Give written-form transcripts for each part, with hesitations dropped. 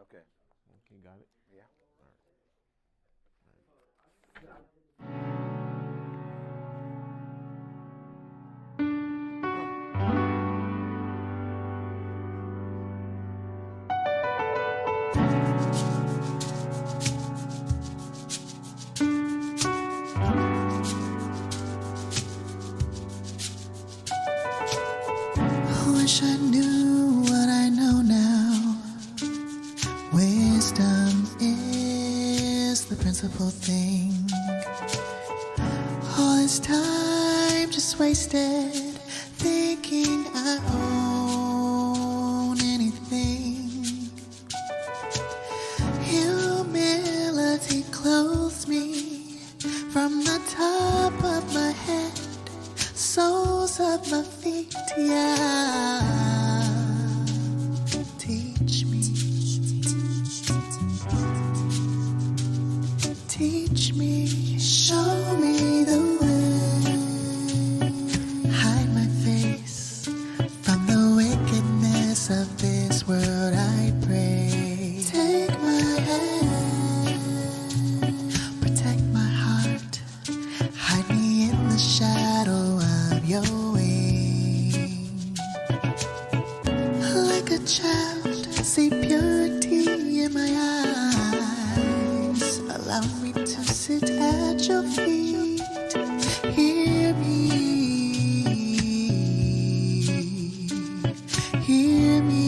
Okay. Okay, got it? Yeah. Wish I knew what I know now. Wisdom is the principal thing. All this time just wasted thinking I own anything. Humility clothes me from the top of my head, soles of my feet, yeah. Teach me, teach me, show me the way. Hide my face from the wickedness of this world, I pray. Take my hand, protect my heart, hide me in the shadow of your wing. Like a child, see purity in my eyes. Allow me to sit at your feet. Hear me, hear me.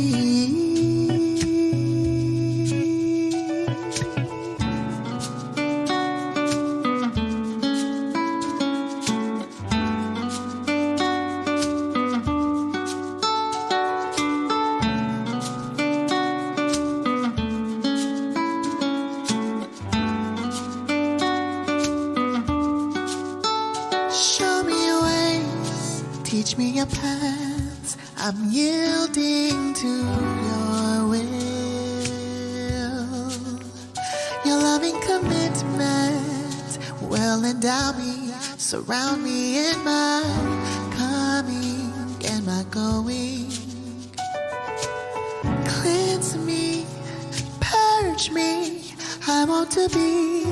Show me your ways, teach me your paths. I'm yielding to your will. Your loving commitment will endow me, surround me in my coming and my going. Cleanse me, purge me. I want to be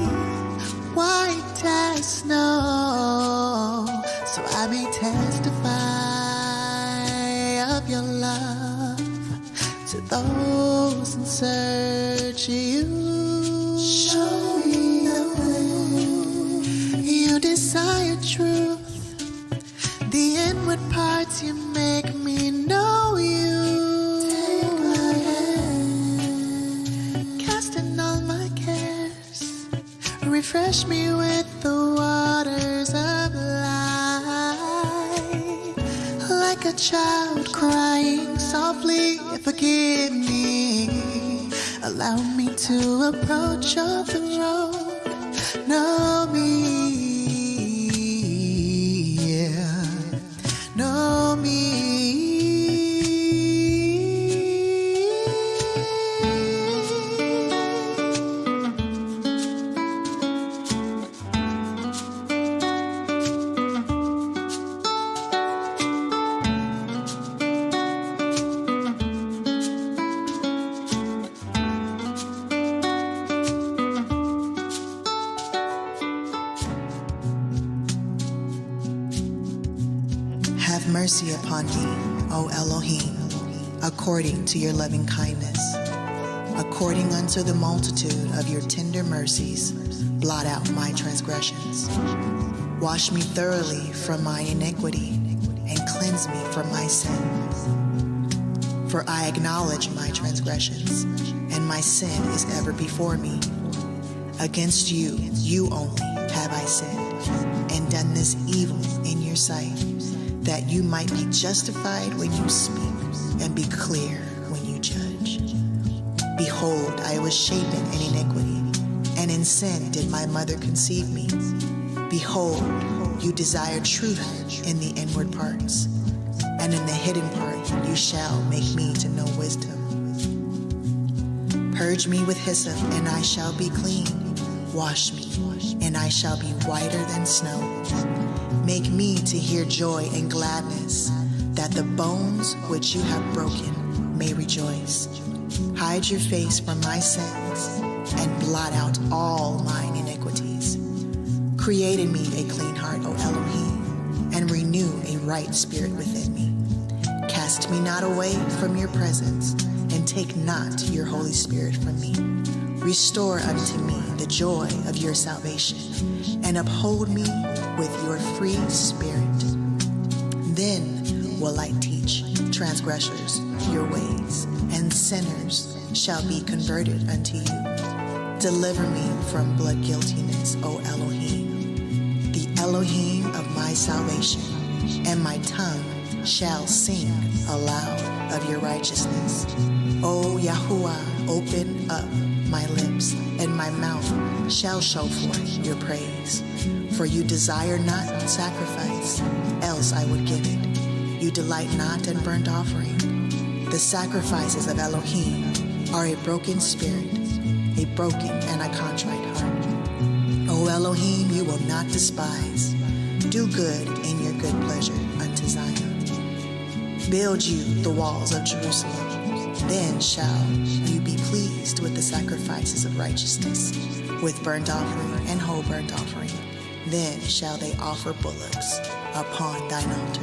white as snow, so I may testify of your love to those in search of you. Show me the way. You desire truth, the inward parts you make me know you. Take my hand, casting all my cares, refresh me with the waters of life. Like a child crying softly, forgive me. Allow me to approach your throne. Know me, yeah. Know me. Have mercy upon me, O Elohim, according to your loving kindness. According unto the multitude of your tender mercies, blot out my transgressions. Wash me thoroughly from my iniquity, and cleanse me from my sin. For I acknowledge my transgressions, and my sin is ever before me. Against you, you only, have I sinned, and done this evil in your sight, that you might be justified when you speak, and be clear when you judge. Behold, I was shapen in iniquity, and in sin did my mother conceive me. Behold, you desire truth in the inward parts, and in the hidden part you shall make me to know wisdom. Purge me with hyssop, and I shall be clean. Wash me, and I shall be whiter than snow. Make me to hear joy and gladness, that the bones which you have broken may rejoice. Hide your face from my sins and blot out all mine iniquities. Create in me a clean heart, O Elohim, and renew a right spirit within me. Cast me not away from your presence, and take not your Holy Spirit from me. Restore unto me the joy of your salvation, and uphold me with your free spirit. Then will I teach transgressors your ways, and sinners shall be converted unto you. Deliver me from blood guiltiness, O Elohim, the Elohim of my salvation, and my tongue shall sing aloud of your righteousness. O Yahuwah, open up my lips, and my mouth shall show forth your praise. For you desire not sacrifice, else I would give it. You delight not in burnt offering. The sacrifices of Elohim are a broken spirit, a broken and a contrite heart. O Elohim, you will not despise. Do good in your good pleasure unto Zion. Build you the walls of Jerusalem. Then shall you be pleased with the sacrifices of righteousness, with burnt offering and whole burnt offering. Then shall they offer bullocks upon thine altar.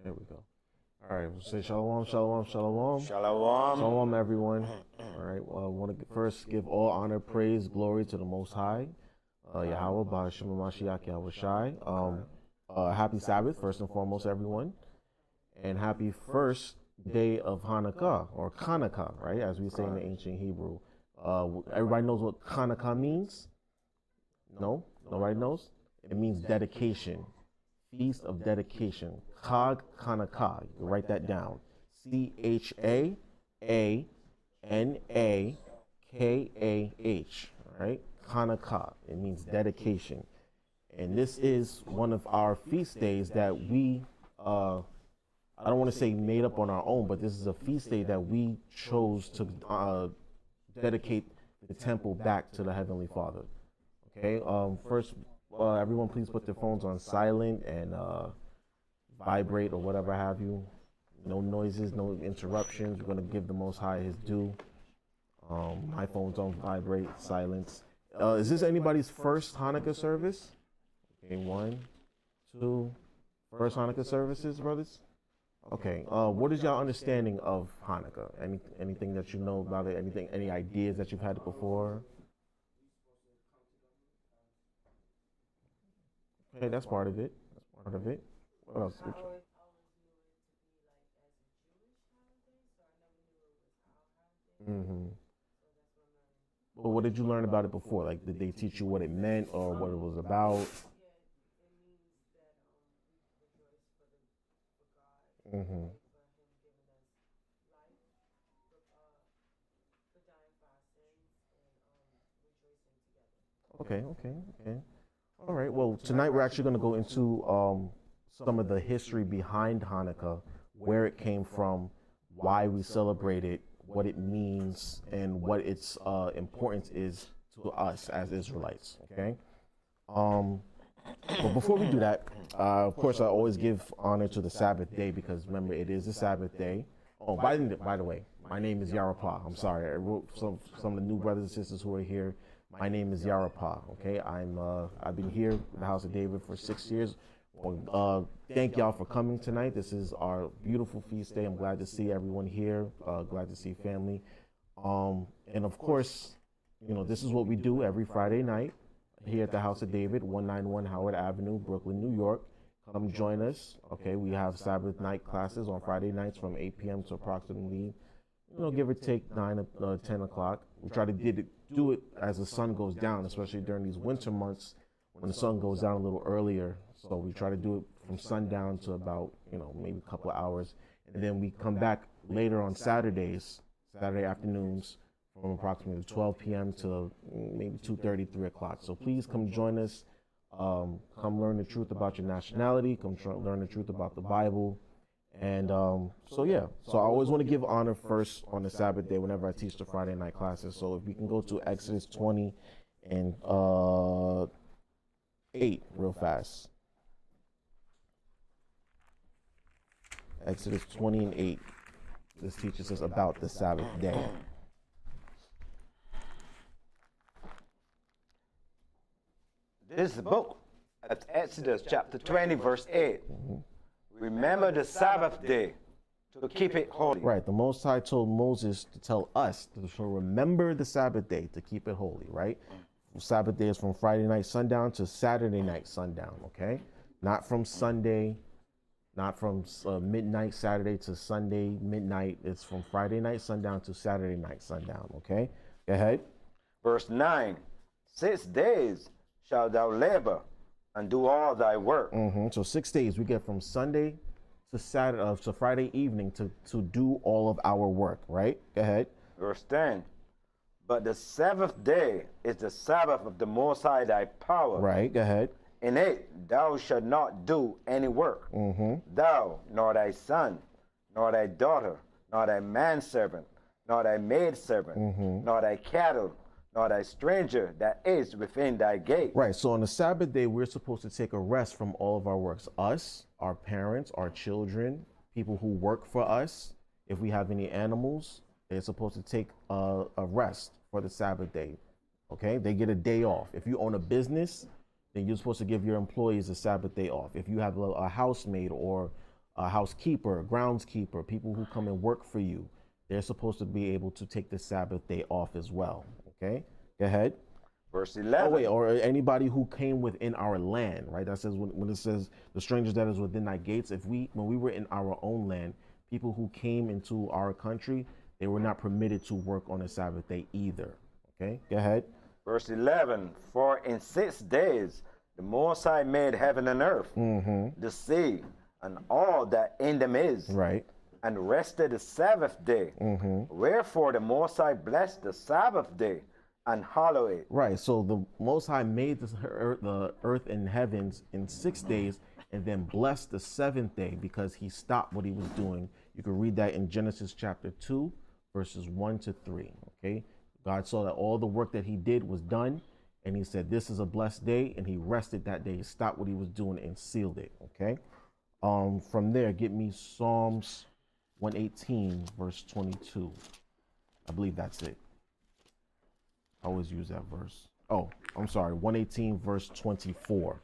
There we go. All right, we'll say shalom, shalom, shalom. Shalom. Shalom, everyone. All right, well, I want to first give all honor, praise, glory to the Most High, Yahweh, Ba'ashem Mashiach, Yahweh Shai. Happy Sabbath, first and foremost, everyone. And happy first day of Hanukkah, or CHANUKKAH, right, as we say in the ancient Hebrew. Everybody knows what CHANUKKAH means? No? Nobody knows? It means dedication. Feast of dedication. Chag CHANUKKAH. You can write that down. CHANUKKAH. Right? CHANUKKAH. It means dedication. And this is one of our feast days that we, I don't want to say made up on our own, but this is a feast day that we chose to dedicate the temple back to the Heavenly Father. Okay? First, everyone please put their phones on silent and vibrate or whatever have you. No noises, no interruptions. We're going to give the Most High his due. My phone's on vibrate, silence. Is this anybody's first Hanukkah service? Okay, 1, 2, first Hanukkah services, brothers? Okay, what is y'all understanding of Hanukkah? Anything that you know about it? Any ideas that you've had before? Okay, that's part of it. That's part of it. What else? Mm-hmm. Well, what did you learn about it before? Like, did they teach you what it meant or what it was about? Mm-hmm. Okay. All right. Well, tonight we're actually going to go into some of the history behind Hanukkah, where it came from, why we celebrate it, what it means, and what its importance is to us as Israelites. Okay. But before we do that, of course, I always give honor to the Sabbath day because remember, it is a Sabbath day. Oh, by the way, my name is Yaraph. I'm sorry, I wrote some of the new brothers and sisters who are here. My name is Yaraph. Okay, I've been here in the House of David for 6 years. Well, thank y'all for coming tonight. This is our beautiful feast day. I'm glad to see everyone here. Glad to see family. And of course, you know, this is what we do every Friday night here at the House of David, 191 Howard Avenue, Brooklyn, New York. Come join us. Okay, we have Sabbath night classes on Friday nights from 8 p.m. to approximately, give or take 10 o'clock. We try to do it as the sun goes down, especially during these winter months when the sun goes down a little earlier. So we try to do it from sundown to about, maybe a couple of hours. and then we come back later on Saturdays, Saturday afternoons, from approximately 12 p.m. to maybe 2:30, 3 o'clock. So please come join us. Come learn the truth about your nationality. Come learn the truth about the Bible. And so I always want to give honor first on the Sabbath day whenever I teach the Friday night classes. So if we can go to Exodus 20 and 8 real fast. Exodus 20 and 8. This teaches us about the Sabbath day. This is the book of Exodus chapter 20 verse 8. Remember the Sabbath day to keep it holy. Right. The Most High told Moses to tell us to remember the Sabbath day to keep it holy, right? Sabbath day is from Friday night sundown to Saturday night sundown, okay? Not from Sunday, not from midnight Saturday to Sunday midnight. It's from Friday night sundown to Saturday night sundown, okay? Go ahead. Verse 9, 6 days shalt thou labor and do all thy work. So 6 days we get from Sunday to Saturday to Friday evening to do all of our work, right? Go ahead. Verse 10, but the seventh day is the Sabbath of the Most High thy power. Right, go ahead. In it thou shalt not do any work, thou, nor thy son, nor thy daughter, nor thy manservant, nor thy maidservant, nor thy cattle, nor thy stranger that is within thy gate. Right, so on the Sabbath day, we're supposed to take a rest from all of our works. Us, our parents, our children, people who work for us. If we have any animals, they're supposed to take a rest for the Sabbath day, okay? They get a day off. If you own a business, then you're supposed to give your employees a Sabbath day off. If you have a housemaid or a housekeeper, a groundskeeper, people who come and work for you, they're supposed to be able to take the Sabbath day off as well. Okay, go ahead. Verse 11. Oh, wait, or anybody who came within our land, right? That says when it says the strangers that is within thy gates. When we were in our own land, people who came into our country, they were not permitted to work on the Sabbath day either. Okay, go ahead. Verse 11. For in 6 days the Most High made heaven and earth, the sea, and all that in them is. Right. And rested the Sabbath day. Wherefore the Most High blessed the Sabbath day and hallowed it. Right. So the Most High made the earth and heavens in 6 days and then blessed the seventh day because he stopped what he was doing. You can read that in Genesis chapter 2, verses 1 to 3. Okay. God saw that all the work that he did was done, and he said, this is a blessed day, and he rested that day, stopped what he was doing, and sealed it. Okay. From there, get me Psalms 118, verse 22. I believe that's it. I always use that verse. Oh, I'm sorry. 118, verse 24.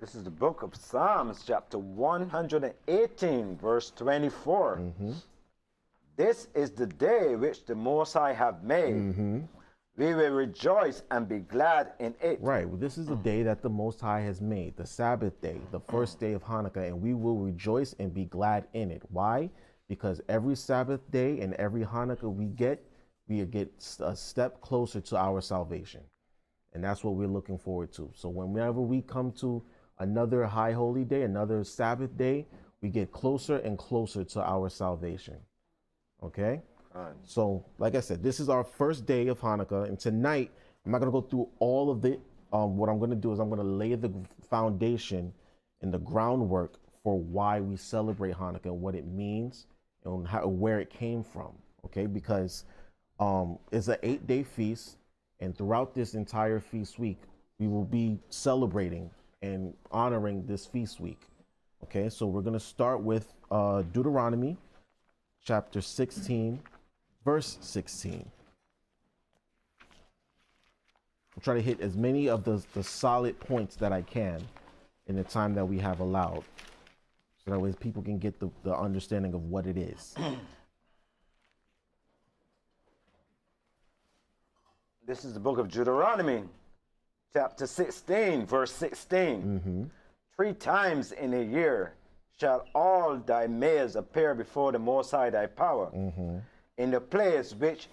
This is the book of Psalms, chapter 118, verse 24. This is the day which the Most High have made. We will rejoice and be glad in it. Right. Well, this is the day that the Most High has made, the Sabbath day, the first day of Hanukkah, and we will rejoice and be glad in it. Why? Because every Sabbath day and every Hanukkah we get a step closer to our salvation. And that's what we're looking forward to. So whenever we come to another high holy day, another Sabbath day, we get closer and closer to our salvation. Okay? So, like I said, this is our first day of Hanukkah, and tonight, I'm not going to go through all of it. What I'm going to do is I'm going to lay the foundation and the groundwork for why we celebrate Hanukkah and what it means and where it came from, okay? Because it's an 8-day feast, and throughout this entire feast week, we will be celebrating and honoring this feast week, okay? So we're going to start with Deuteronomy chapter 16, verse 16. I'll try to hit as many of the solid points that I can in the time that we have allowed, so that way people can get the understanding of what it is. This is the book of Deuteronomy, chapter 16, verse 16. 3 times in a year shall all thy males appear before the Most High thy power, in the place which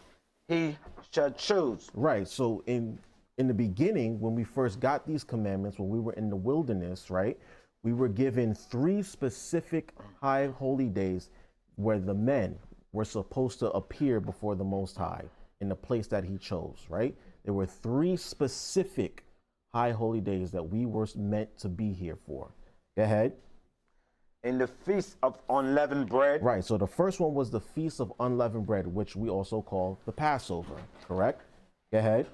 he shall choose. Right. So in in the beginning, when we first got these commandments, when we were in the wilderness, right, we were given 3 specific high holy days where the men were supposed to appear before the Most High in the place that he chose, right? There were 3 specific high holy days that we were meant to be here for. Go ahead. In the Feast of Unleavened Bread. Right, so the first one was the Feast of Unleavened Bread, which we also call the Passover, correct? Go ahead.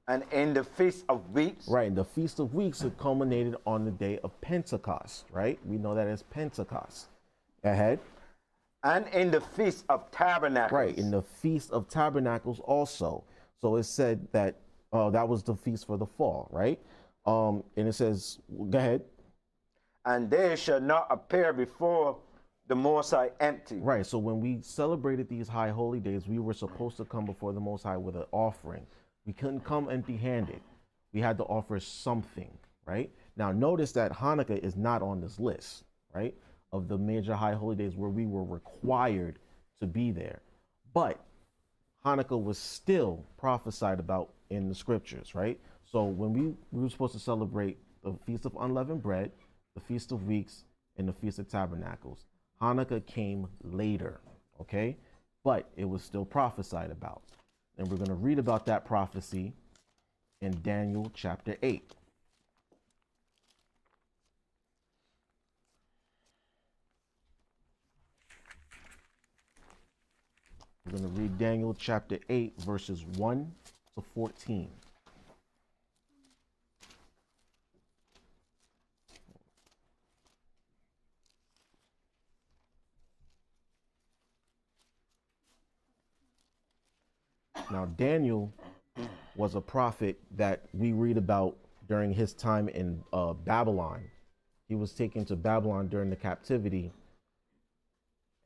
And in the Feast of Weeks. Right, the Feast of Weeks, it culminated on the day of Pentecost, right? We know that as Pentecost. Go ahead. And in the Feast of Tabernacles. Right, in the Feast of Tabernacles also. So it said that that was the feast for the fall, right? And it says, go ahead. And they shall not appear before the Most High empty. Right, so when we celebrated these high holy days, we were supposed to come before the Most High with an offering. We couldn't come empty-handed. We had to offer something, right? Now, notice that Hanukkah is not on this list, right, of the major high holy days where we were required to be there. But Hanukkah was still prophesied about in the scriptures, right? So when we were supposed to celebrate the Feast of Unleavened Bread, the Feast of Weeks, and the Feast of Tabernacles, Hanukkah came later, okay? But it was still prophesied about. And we're going to read about that prophecy in Daniel chapter 8. We're going to read Daniel chapter 8, verses 1 to 14. Now, Daniel was a prophet that we read about during his time in Babylon. He was taken to Babylon during the captivity,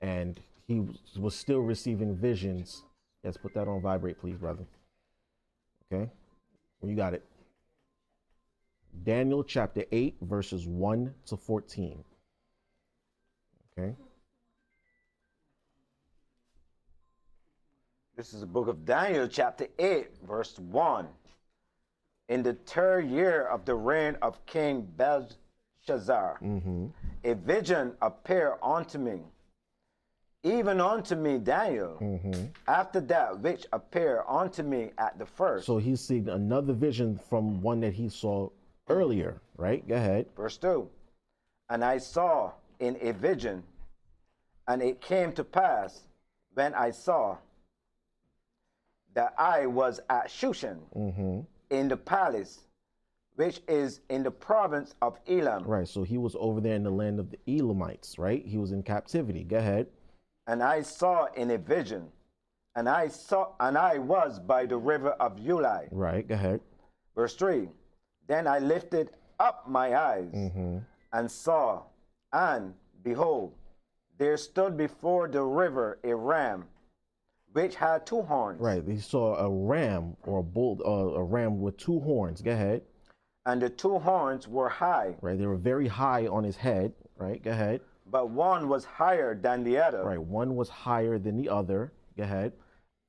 and he was still receiving visions. Yes, put that on vibrate, please, brother. Okay, well, you got it. Daniel chapter 8, verses 1 to 14. Okay. This is the book of Daniel, chapter 8, verse 1. In the 3rd year of the reign of King Belshazzar, a vision appeared unto me, even unto me, Daniel, after that which appeared unto me at the first. So he's seeing another vision from one that he saw earlier, right? Go ahead. Verse 2. And I saw in a vision, and it came to pass when I saw that I was at Shushan in the palace, which is in the province of Elam. Right, so he was over there in the land of the Elamites, right? He was in captivity. Go ahead. And I saw in a vision, and I was by the river of Ulai. Right, go ahead. Verse 3. Then I lifted up my eyes and saw, and behold, there stood before the river a ram, which had 2 horns. Right, he saw a ram or a bull, a ram with 2 horns. Go ahead. And the 2 horns were high. Right, they were very high on his head. Right, go ahead. But one was higher than the other. Right, one was higher than the other. Go ahead.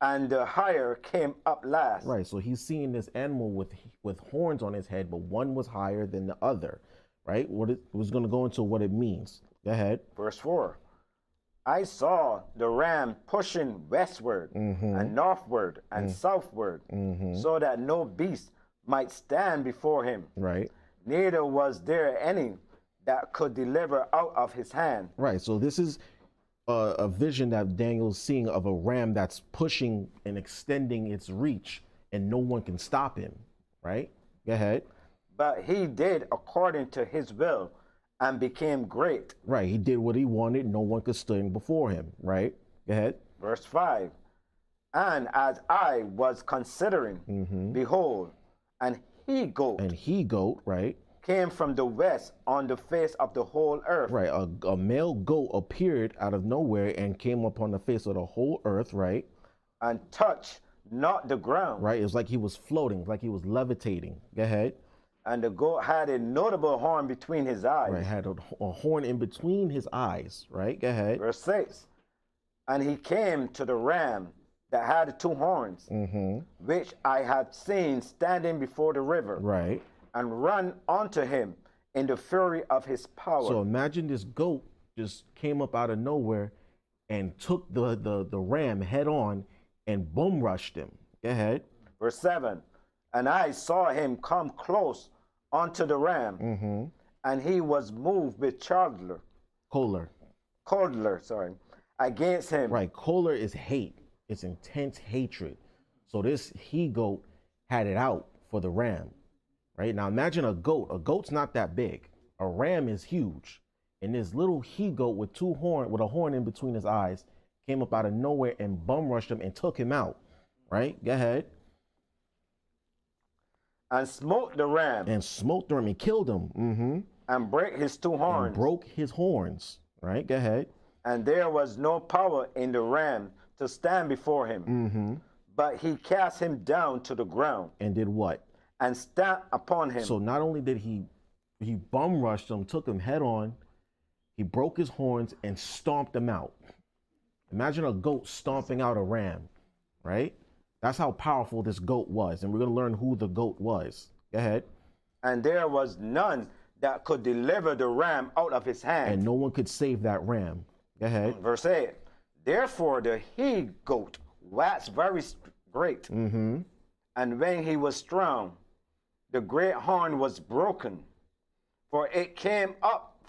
And the higher came up last. Right, so he's seeing this animal with horns on his head, but one was higher than the other. Right, what it was going to go into what it means. Go ahead. Verse 4. I saw the ram pushing westward and northward and southward, so that no beast might stand before him. Right. Neither was there any that could deliver out of his hand. Right, so this is a vision that Daniel's seeing of a ram that's pushing and extending its reach, and no one can stop him. Right? Go ahead. But he did according to his will, and became great. Right, he did what he wanted. No one could stand before him. Right, go ahead. Verse 5. And as I was considering, behold, an he-goat, right, came from the west on the face of the whole earth. Right, a male goat appeared out of nowhere and came upon the face of the whole earth, right? And touched not the ground. Right, it was like he was floating, like he was levitating. Go ahead. And the goat had a notable horn between his eyes. Right, had a horn in between his eyes. Right, go ahead. Verse 6. And he came to the ram that had 2 horns, which I had seen standing before the river, Right. and run unto him in the fury of his power. So imagine this goat just came up out of nowhere and took the ram head on and boom rushed him. Go ahead. Verse 7, and I saw him come close unto the ram, and he was moved with choler, against him. Right. Choler is hate. It's intense hatred. So this he-goat had it out for the ram. Right. Now imagine a goat. A goat's not that big. A ram is huge. And this little he-goat with a horn in between his eyes came up out of nowhere and bum rushed him and took him out. Right. Go ahead. And smote the ram. And smote him and killed him. And break his 2 horns. And broke his horns. Right. Go ahead. And there was no power in the ram to stand before him. But he cast him down to the ground. And did what? And stamped upon him. So not only did he bum rushed him, took him head on, he broke his horns and stomped him out. Imagine a goat stomping out a ram, right? That's how powerful this goat was. And we're going to learn who the goat was. Go ahead. And there was none that could deliver the ram out of his hand. And no one could save that ram. Go ahead. Verse 8. Therefore the he-goat waxed very great. And when he was strong, the great horn was broken. For it came up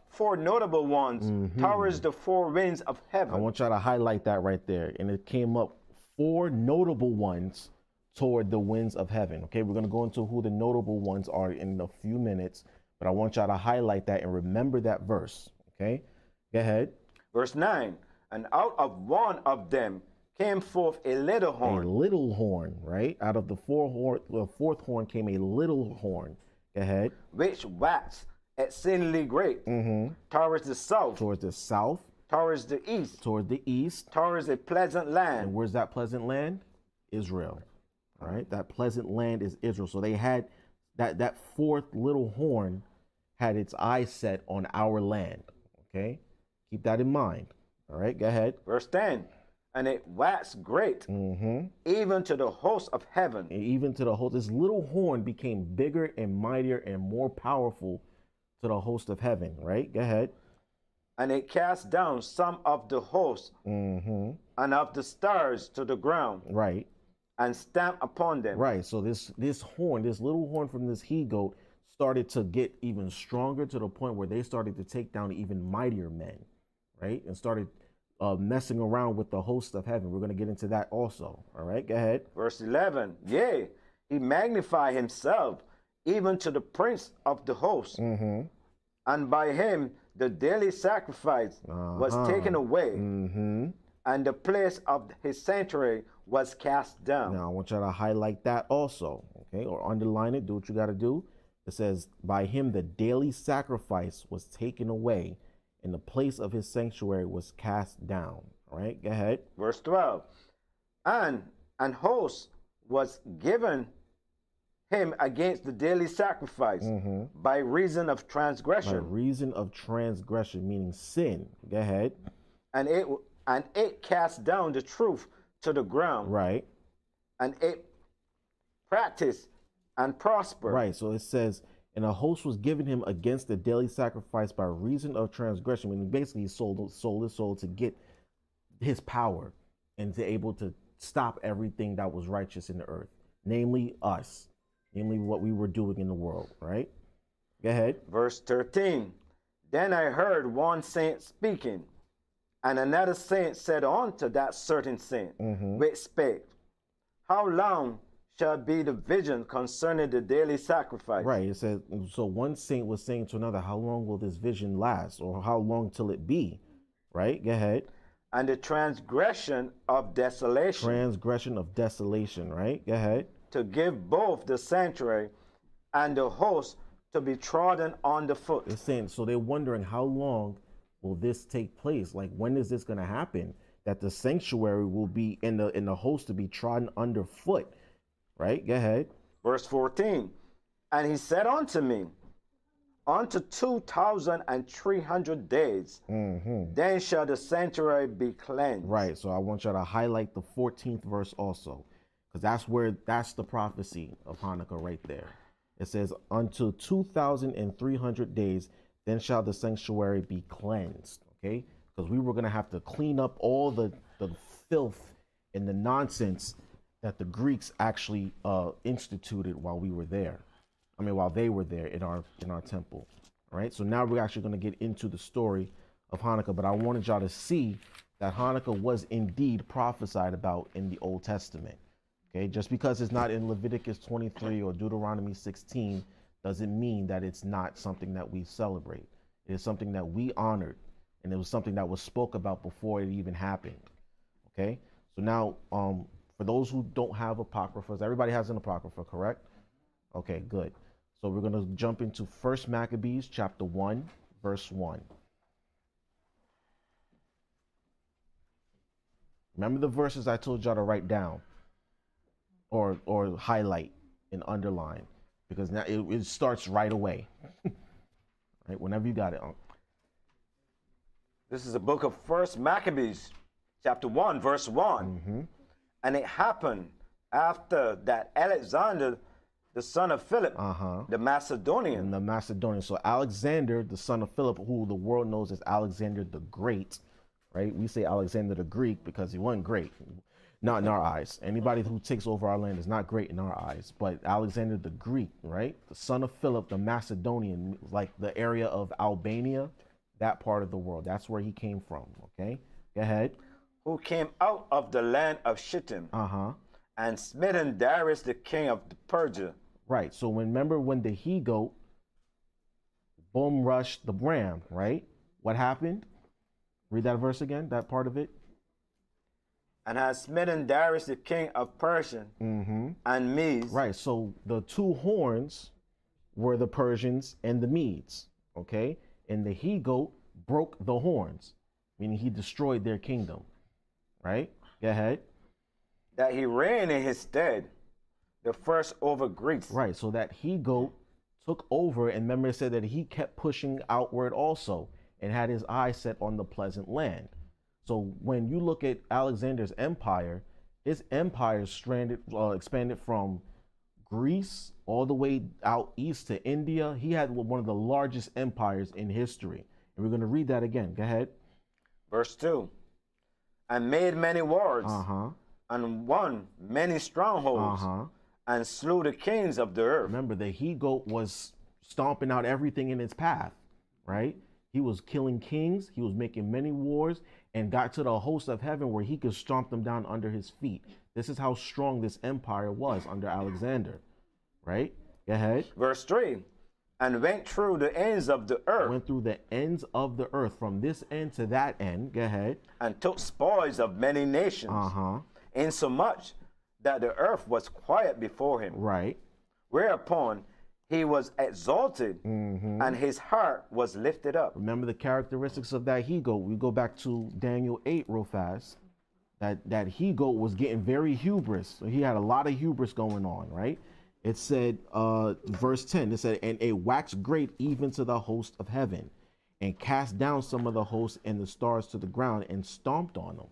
4 notable ones towards the 4 winds of heaven. I want y'all to highlight that right there. And it came up 4 notable ones toward the winds of heaven. Okay, we're going to go into who the notable ones are in a few minutes, but I want y'all to highlight that and remember that verse. Okay, go ahead. Verse 9, and out of one of them came forth a little horn. A little horn, right? Out of the 4th horn came a little horn. Go ahead. Which waxed exceedingly great towards the south. Towards the south. Towards the east. Towards the east. Towards a pleasant land. And where's that pleasant land? Israel. All right. That pleasant land is Israel. So they had that 4th little horn had its eyes set on our land. Okay. Keep that in mind. All right. Go ahead. Verse 10. And it waxed great, even to the host of heaven. And even to the host. This little horn became bigger and mightier and more powerful to the host of heaven, right? Go ahead. And it cast down some of the host and of the stars to the ground. Right. And stamped upon them. Right. So this horn, this little horn from this he-goat started to get even stronger to the point where they started to take down even mightier men, right? And started messing around with the host of heaven. We're going to get into that also. All right, go ahead. Verse 11. Yea, he magnified himself even to the prince of the host. And by him the daily sacrifice was taken away. And the place of his sanctuary was cast down. Now I want y'all to highlight that also, okay, or underline it. Do what you got to do. It says, by him the daily sacrifice was taken away, and the place of his sanctuary was cast down. All right, go ahead. Verse 12. And an host was given him against the daily sacrifice by reason of transgression. By reason of transgression, meaning sin. Go ahead. And it cast down the truth to the ground. Right. And it practiced and prospered. Right. So it says, and a host was given him against the daily sacrifice by reason of transgression. Meaning basically he sold his soul to get his power and to able to stop everything that was righteous in the earth, namely us, namely what we were doing in the world. Right. Go ahead. Verse 13. Then I heard one saint speaking, and another saint said unto that certain saint, which spake, how long shall be the vision concerning the daily sacrifice? Right. It says, so one saint was saying to another, how long will this vision last, or how long till it be? Right. Go ahead. And the transgression of desolation. Transgression of desolation. Right. Go ahead. To give both the sanctuary and the host to be trodden on the foot. They're saying, so they're wondering how long will this take place? Like, when is this going to happen? That the sanctuary will be in the host to be trodden underfoot. Right? Go ahead. Verse 14. And he said unto me, unto 2,300 days. Then shall the sanctuary be cleansed. Right, so I want y'all to highlight the 14th verse also, because that's the prophecy of Hanukkah right there. It says, until 2,300 days, then shall the sanctuary be cleansed, okay? Because we were going to have to clean up all the filth and the nonsense that the Greeks actually instituted while we were there. I mean, while they were there in our temple, all right? So now we're actually going to get into the story of Hanukkah, but I wanted y'all to see that Hanukkah was indeed prophesied about in the Old Testament. Okay, just because it's not in Leviticus 23 or Deuteronomy 16 doesn't mean that it's not something that we celebrate. It is something that we honored, and it was something that was spoke about before it even happened. Okay, so now for those who don't have apocryphas, everybody has an apocrypha, correct? Okay, good. So we're going to jump into 1 Maccabees chapter 1, verse 1. Remember the verses I told y'all to write down or highlight and underline, because now it starts right away. Right, whenever you got it. This is the book of 1 Maccabees, chapter 1, verse 1. And it happened after that Alexander, the son of Philip, the Macedonian. So Alexander, the son of Philip, who the world knows as Alexander the Great, right? We say Alexander the Greek because he wasn't great. Not in our eyes. Anybody who takes over our land is not great in our eyes. But Alexander the Greek, right? The son of Philip, the Macedonian, like the area of Albania, that part of the world. That's where he came from, okay? Go ahead. Who came out of the land of Shittim. And smitten Darius, the king of Persia. Right. So remember when the he-goat boom rushed the ram, right? What happened? Read that verse again, that part of it. And has smitten Darius, the king of Persia, and Medes. Right, so the two horns were the Persians and the Medes, okay? And the he-goat broke the horns, meaning he destroyed their kingdom, right? Go ahead. That he reigned in his stead, the first over Greeks. Right, so that he-goat took over, and remember it said that he kept pushing outward also and had his eyes set on the pleasant land. So when you look at Alexander's empire, his empire expanded from Greece all the way out east to India. He had one of the largest empires in history. And we're going to read that again. Go ahead. Verse 2. And made many wars, and won many strongholds, and slew the kings of the earth. Remember, the he-goat was stomping out everything in its path, right? He was killing kings. He was making many wars, and got to the host of heaven where he could stomp them down under his feet. This is how strong this empire was under Alexander, right? Go ahead. Verse 3, and went through the ends of the earth. Went through the ends of the earth, from this end to that end. Go ahead. And took spoils of many nations, insomuch that the earth was quiet before him. Right. Whereupon he was exalted, and his heart was lifted up. Remember the characteristics of that he-goat. We go back to Daniel 8 real fast. That he-goat was getting very hubris. So he had a lot of hubris going on, right? It said, verse 10, it said, and it waxed great even to the host of heaven, and cast down some of the hosts and the stars to the ground, and stomped on them,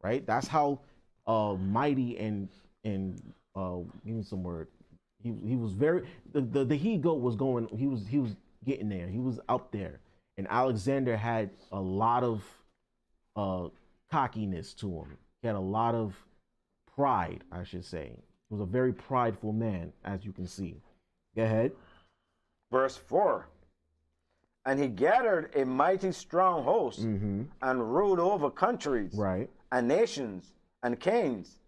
right? That's how mighty and give me some word. He was very, the he-goat was going, he was getting there. He was up there. And Alexander had a lot of cockiness to him. He had a lot of pride, I should say. He was a very prideful man, as you can see. Go ahead. Verse 4. And he gathered a mighty strong host, and ruled over countries, right, and nations and kings,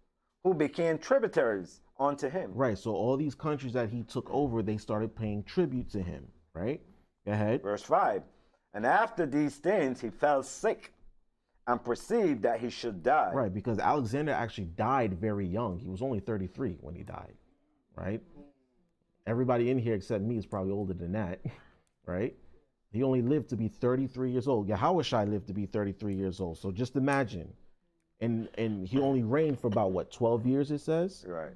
who became tributaries unto him. Right, so all these countries that he took over, they started paying tribute to him, right? Go ahead. Verse 5. And after these things, he fell sick and perceived that he should die. Right, because Alexander actually died very young. He was only 33 when he died, right? Everybody in here except me is probably older than that, right? He only lived to be 33 years old. Yahushua lived to be 33 years old. So just imagine. And he only reigned for about, what, 12 years, it says? Right.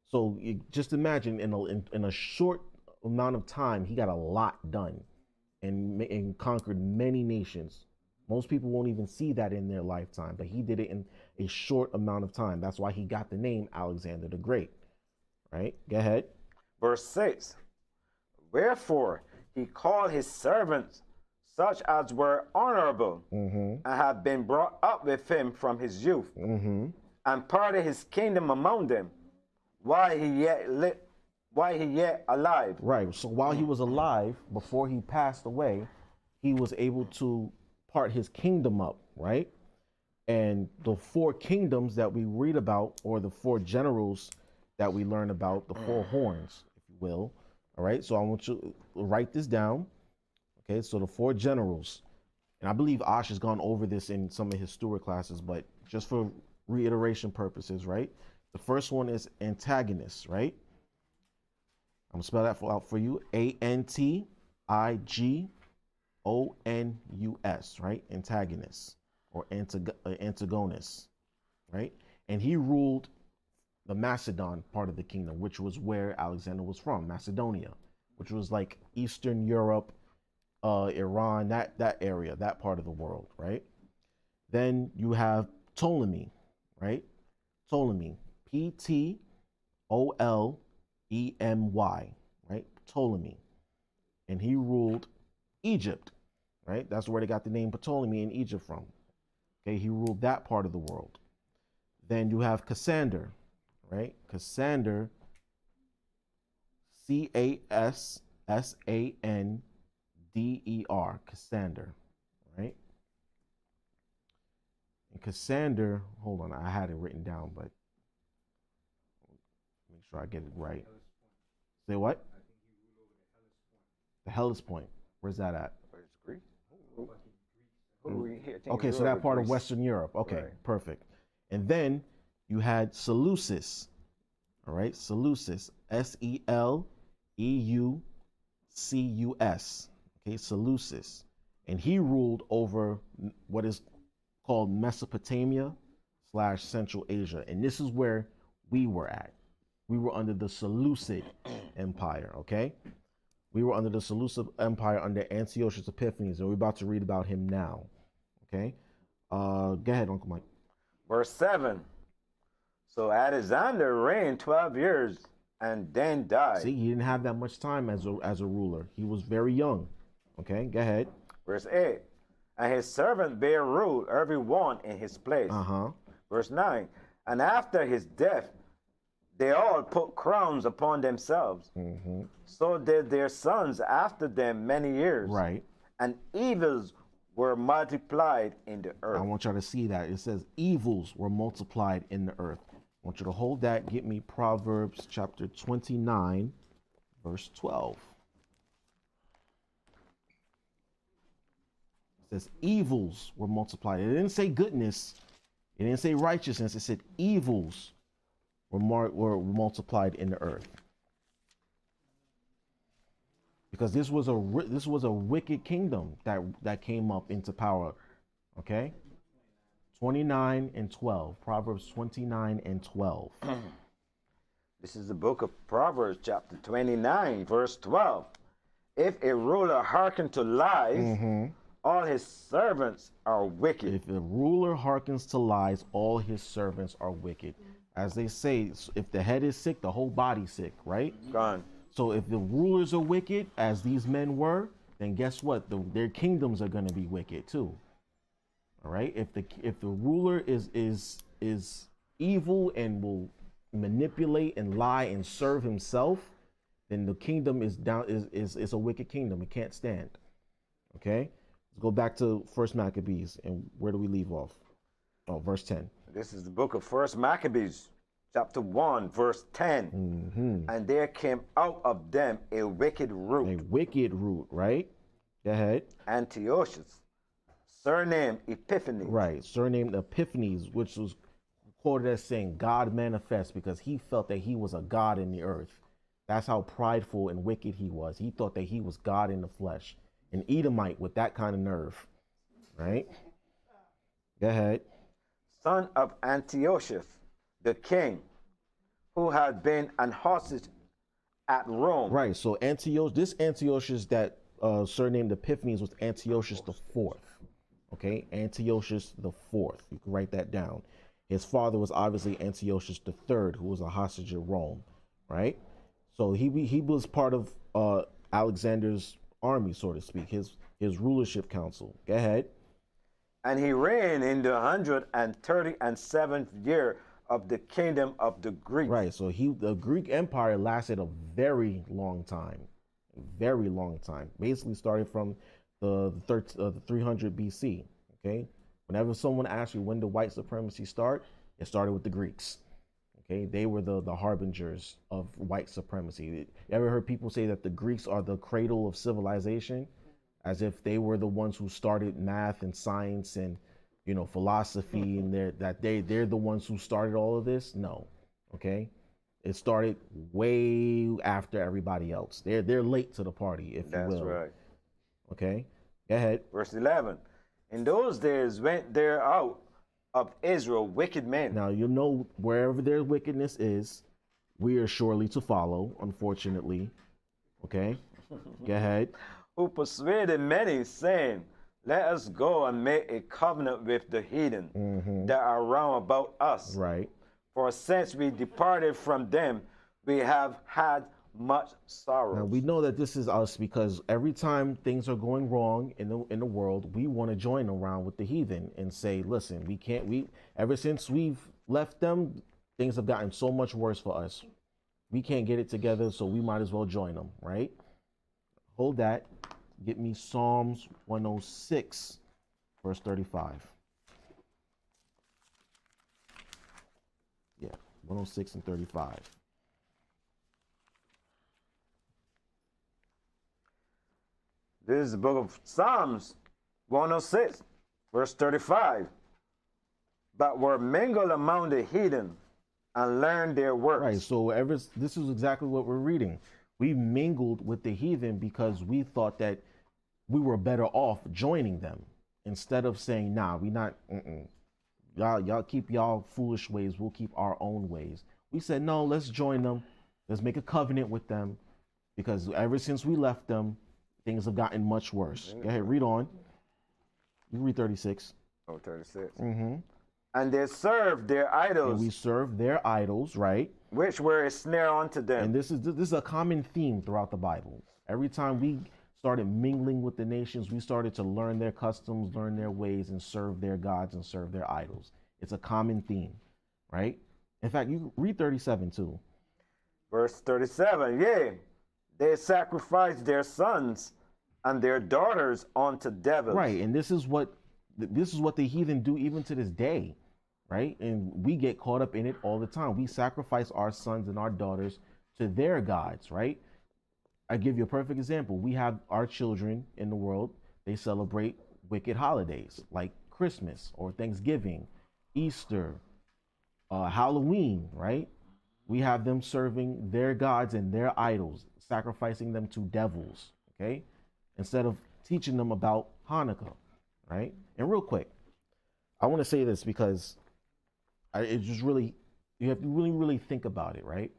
So just imagine in a short amount of time, he got a lot done. and conquered many nations. Most people won't even see that in their lifetime, but he did it in a short amount of time. That's why he got the name Alexander the Great. Right? Go ahead. Verse 6. Wherefore he called his servants such as were honorable and had been brought up with him from his youth, and parted his kingdom among them while he yet alive. Right. So while he was alive, before he passed away, he was able to part his kingdom up, right? And the 4 kingdoms that we read about, or the 4 generals that we learn about, the 4 horns, if you will. All right. So I want you to write this down. Okay. So the 4 generals, and I believe Ash has gone over this in some of his steward classes, but just for reiteration purposes, right? The first one is antagonist, right? I'm gonna spell that out for you. Antigonus, right? Antagonist or antagonist, right? And he ruled the Macedon part of the kingdom, which was where Alexander was from, Macedonia, which was like Eastern Europe, Iran, that area, that part of the world, right? Then you have Ptolemy, right? Ptolemy, Ptolemy, right? Ptolemy. And he ruled Egypt, right? That's where they got the name Ptolemy in Egypt from. Okay, he ruled that part of the world. Then you have Cassander, right? Cassander, Cassander, Cassander, right? And Cassander, hold on, I had it written down, but make sure I get it right. Say what? The Hellespont. Point. Where's that at? Greece. Okay, so that part of Western Europe. Okay, right. Perfect. And then you had Seleucus. All right, Seleucus, Seleucus. Okay, Seleucus. And he ruled over what is called Mesopotamia / Central Asia. And this is where we were at. We were under the Seleucid Empire, okay? We were under the Seleucid Empire under Antiochus Epiphanes, and we're about to read about him now, okay? Go ahead, Uncle Mike. Verse 7. So Alexander reigned 12 years and then died. See, he didn't have that much time as a ruler. He was very young, okay? Go ahead. Verse 8. And his servants bare rule, every one in his place. Verse 9. And after his death, they all put crowns upon themselves. So did their sons after them many years. Right. And evils were multiplied in the earth. I want y'all to see that. It says evils were multiplied in the earth. I want you to hold that. Get me Proverbs chapter 29, verse 12. It says evils were multiplied. It didn't say goodness. It didn't say righteousness. It said evils were multiplied in the earth, because this was a wicked kingdom that came up into power. Okay, 29 and 12, Proverbs 29 and 12. This is the book of Proverbs, chapter 29, verse 12. If a ruler hearken to lies, all his servants are wicked. If a ruler hearkens to lies, all his servants are wicked. As they say, if the head is sick, the whole body's sick, right? Gone. So if the rulers are wicked, as these men were, then guess what? Their kingdoms are going to be wicked too. All right. If the ruler is evil and will manipulate and lie and serve himself, then the kingdom is a wicked kingdom. It can't stand. Okay. Let's go back to First Maccabees, and where do we leave off? Oh, verse 10. This is the book of First Maccabees, chapter 1, verse 10. And there came out of them a wicked root. A wicked root, right? Go ahead. Antiochus, surnamed Epiphanes. Right, surnamed Epiphanes, which was quoted as saying God manifest, because he felt that he was a god in the earth. That's how prideful and wicked he was. He thought that he was God in the flesh. An Edomite with that kind of nerve, right? Go ahead. Son of Antiochus, the king, who had been an hostage at Rome. Right. So Antiochus that surnamed Epiphanes was Antiochus the Fourth. Okay, Antiochus the Fourth. You can write that down. His father was obviously Antiochus the Third, who was a hostage in Rome, right? So he was part of Alexander's army, so to speak, his rulership council. Go ahead. And he reigned in the 137th year of the kingdom of the Greeks. Right. So the Greek Empire lasted a very long time, Basically started from the 300 BC. Okay. Whenever someone asks you when did white supremacy start, it started with the Greeks. Okay. They were the harbingers of white supremacy. You ever heard people say that the Greeks are the cradle of civilization, as if they were the ones who started math and science and, you know, philosophy, and they're the ones who started all of this? No. Okay. It started way after everybody else. They're late to the party, if you will. That's right. Okay. Go ahead. Verse 11. In those days went there out of Israel wicked men. Now, you know, wherever their wickedness is, we are surely to follow, unfortunately. Okay. Go ahead. Who persuaded many, saying, let us go and make a covenant with the heathen that are round about us. Right. For since we departed from them, we have had much sorrow. Now, we know that this is us because every time things are going wrong in the world, we want to join around with the heathen and say, listen, ever since we've left them, things have gotten so much worse for us. We can't get it together, so we might as well join them, right? Hold that. Get me Psalms 106, verse 35. Yeah, 106 and 35. This is the book of Psalms 106, verse 35. But were mingled among the heathen and learned their works. Right, so this is exactly what we're reading. We mingled with the heathen because we thought that we were better off joining them, instead of saying, nah, we not, y'all keep y'all foolish ways, we'll keep our own ways. We said, no, let's join them. Let's make a covenant with them, because ever since we left them, things have gotten much worse. Go ahead, read on. You read 36. Oh, 36. And they served their idols. And we served their idols, right? Which were a snare unto them. And this is a common theme throughout the Bible. Every time we started mingling with the nations, we started to learn their customs, learn their ways, and serve their gods and serve their idols. It's a common theme, right? In fact, you read 37 too. Verse 37, yea, they sacrificed their sons and their daughters unto devils. Right, and this is what the heathen do even to this day, right? And we get caught up in it all the time. We sacrifice our sons and our daughters to their gods, right? I give you a perfect example. We have our children in the world, they celebrate wicked holidays like Christmas or Thanksgiving, Easter, Halloween, right? We have them serving their gods and their idols, sacrificing them to devils, okay? Instead of teaching them about Hanukkah, right? And real quick, I want to say this because it's just really, you have to really think about it, right?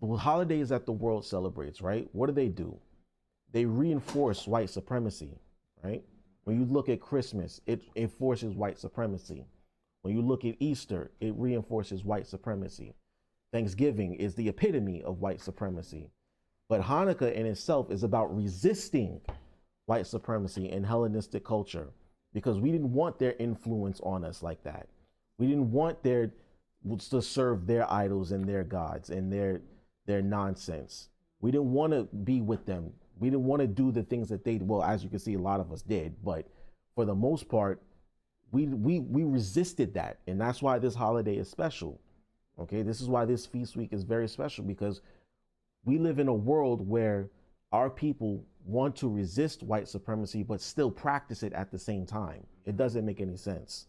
The holidays that the world celebrates, right? What do? They reinforce white supremacy, right? When you look at Christmas, it enforces white supremacy. When you look at Easter, it reinforces white supremacy. Thanksgiving is the epitome of white supremacy. But Hanukkah in itself is about resisting white supremacy and Hellenistic culture, because we didn't want their influence on us like that. We didn't want to serve their idols and their gods and their nonsense. We didn't want to be with them. We didn't want to do the things that they, well, as you can see, a lot of us did. But for the most part, we resisted that. And that's why this holiday is special. Okay, this is why this feast week is very special, because we live in a world where our people want to resist white supremacy, but still practice it at the same time. It doesn't make any sense.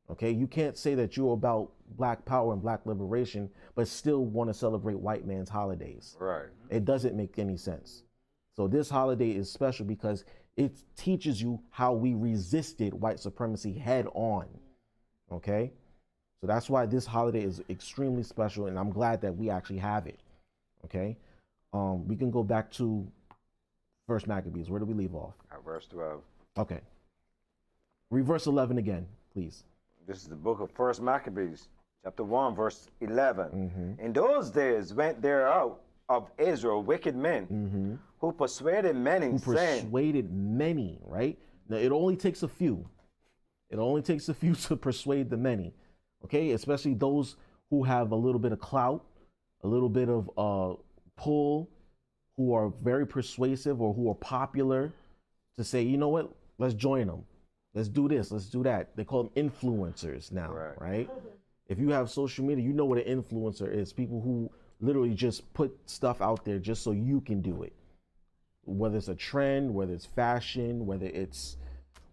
Okay, you can't say that you're about black power and black liberation, but still want to celebrate white man's holidays. Right. It doesn't make any sense. So this holiday is special because it teaches you how we resisted white supremacy head on. Okay, so that's why this holiday is extremely special, and I'm glad that we actually have it. Okay, we can go back to First Maccabees. Where do we leave off? At verse 12. Okay. Read verse 11 again, please. This is the book of First Maccabees, chapter 1, verse 11. In those days went there out of Israel wicked men who persuaded many, saying, Persuaded many, right? Now, it only takes a few. It only takes a few to persuade the many, okay? Especially those who have a little bit of clout, a little bit of pull, who are very persuasive or who are popular, to say, you know what, let's join them. Let's do this, let's do that. They call them influencers now, right? If you have social media, you know what an influencer is. People who literally just put stuff out there just so you can do it. Whether it's a trend, whether it's fashion, whether it's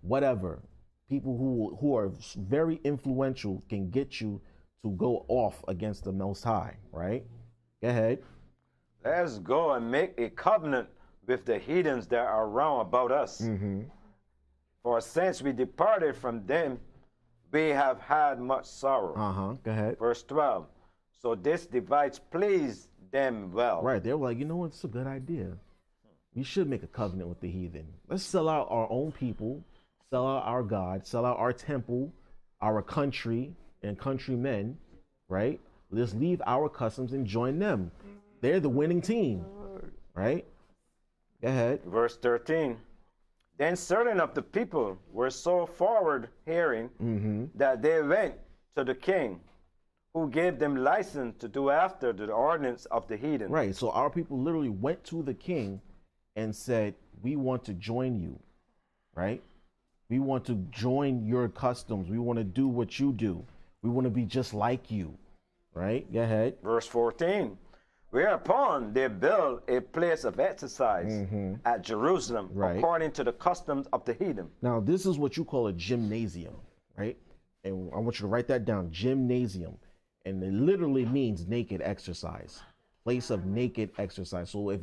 whatever. People who are very influential can get you to go off against the Most High, right? Go ahead. let's go and make a covenant with the heathens that are round about us. For since we departed from them, we have had much sorrow. Go ahead. Verse 12. So this device pleased them well. Right. They were like, you know what? It's a good idea. We should make a covenant with the heathen. Let's sell out our own people, sell out our God, sell out our temple, our country and countrymen, right? Let's leave our customs and join them. They're the winning team, right? Go ahead. Verse 13. Then certain of the people were so forward hearing that they went to the king, who gave them license to do after the ordinance of the heathen. Right. So our people literally went to the king and said, we want to join you, right? We want to join your customs. We want to do what you do. We want to be just like you, right? Go ahead. Verse 14. Whereupon they built a place of exercise at Jerusalem, according to the customs of the heathen. Now, this is what you call a gymnasium, right? And I want you to write that down, gymnasium. And it literally means naked exercise, place of naked exercise. So if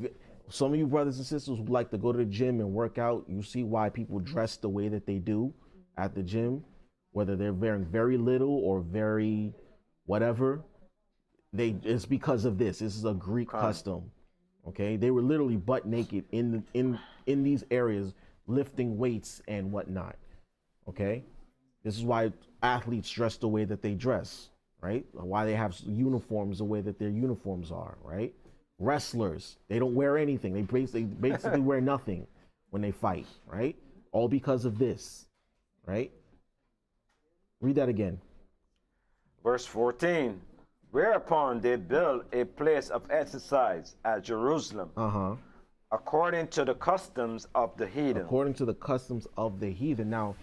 some of you brothers and sisters who like to go to the gym and work out, you see why people dress the way that they do at the gym, whether they're wearing very little or very whatever. It's because of this. This is a Greek custom. Okay, they were literally butt naked in these areas, lifting weights and whatnot. Okay, this is why athletes dress the way that they dress, right? Why they have uniforms the way that their uniforms are, right? Wrestlers, they don't wear anything. They basically wear nothing when they fight, right? All because of this, right? Read that again. Verse 14. Whereupon they built a place of exercise at Jerusalem, according to the customs of the heathen. According to the customs of the heathen. Now,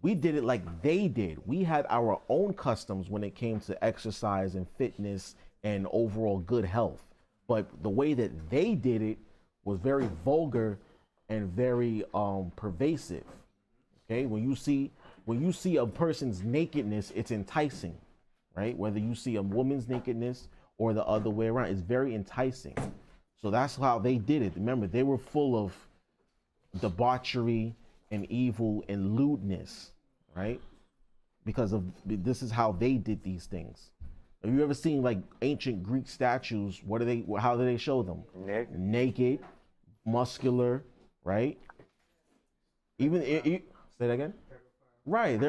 we did it like they did. We had our own customs when it came to exercise and fitness and overall good health. But the way that they did it was very vulgar and very pervasive. Okay, when you see a person's nakedness, it's enticing. Right? Whether you see a woman's nakedness or the other way around, it's very enticing. So that's how they did it. Remember, they were full of debauchery and evil and lewdness, right? Because of this is how they did these things. Have you ever seen like ancient Greek statues? How do they show them? Naked, muscular, right? Say that again? Right.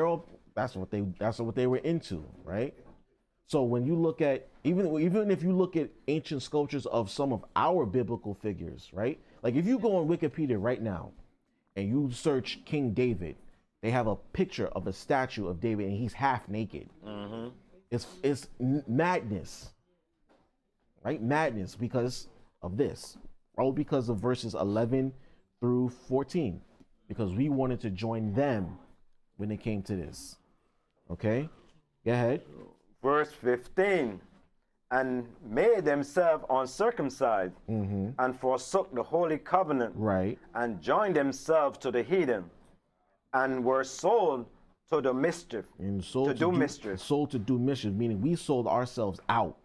That's what they were into, right? So when you look at, even if you look at ancient sculptures of some of our biblical figures, right? Like if you go on Wikipedia right now and you search King David, they have a picture of a statue of David and he's half naked. It's madness, right? Madness because of this. All because of verses 11 through 14. Because we wanted to join them when it came to this. Okay, go ahead. Verse 15, and made themselves uncircumcised, and forsook the holy covenant, right, and joined themselves to the heathen, and were sold to the mischief, to do mischief. Sold to do mischief, meaning we sold ourselves out.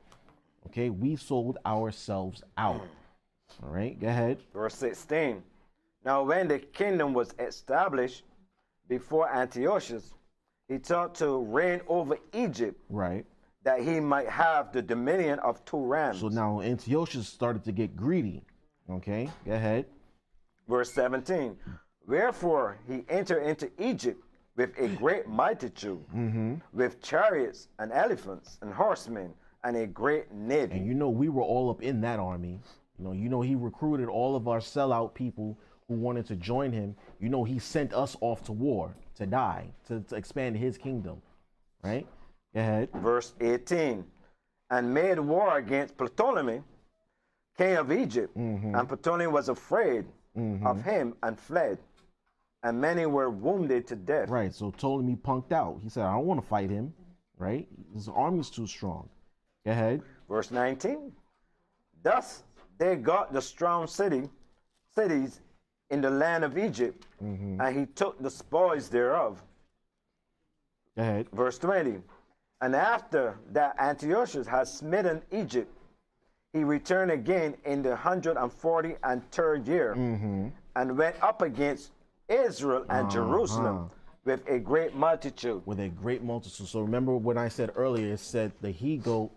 Okay, we sold ourselves out. All right, go ahead. Verse 16, now when the kingdom was established before Antiochus, he thought to reign over Egypt, right, that he might have the dominion of 2 realms. So now Antiochus started to get greedy. Okay, go ahead. Verse 17. Wherefore he entered into Egypt with a great multitude, with chariots and elephants and horsemen, and a great navy. And you know, we were all up in that army. You know, he recruited all of our sellout people who wanted to join him. You know, he sent us off to war, to die, to expand his kingdom, right? Go ahead. Verse 18. And made war against Ptolemy, king of Egypt. And Ptolemy was afraid of him and fled. And many were wounded to death. Right, so Ptolemy punked out. He said, I don't want to fight him, right? His army's too strong. Go ahead. Verse 19. Thus they got the strong cities in the land of Egypt, and he took the spoils thereof. Go ahead. Verse 20. And after that Antiochus had smitten Egypt, he returned again in the 143rd year, and went up against Israel and Jerusalem with a great multitude. With a great multitude. So remember when I said earlier, it said the he-goat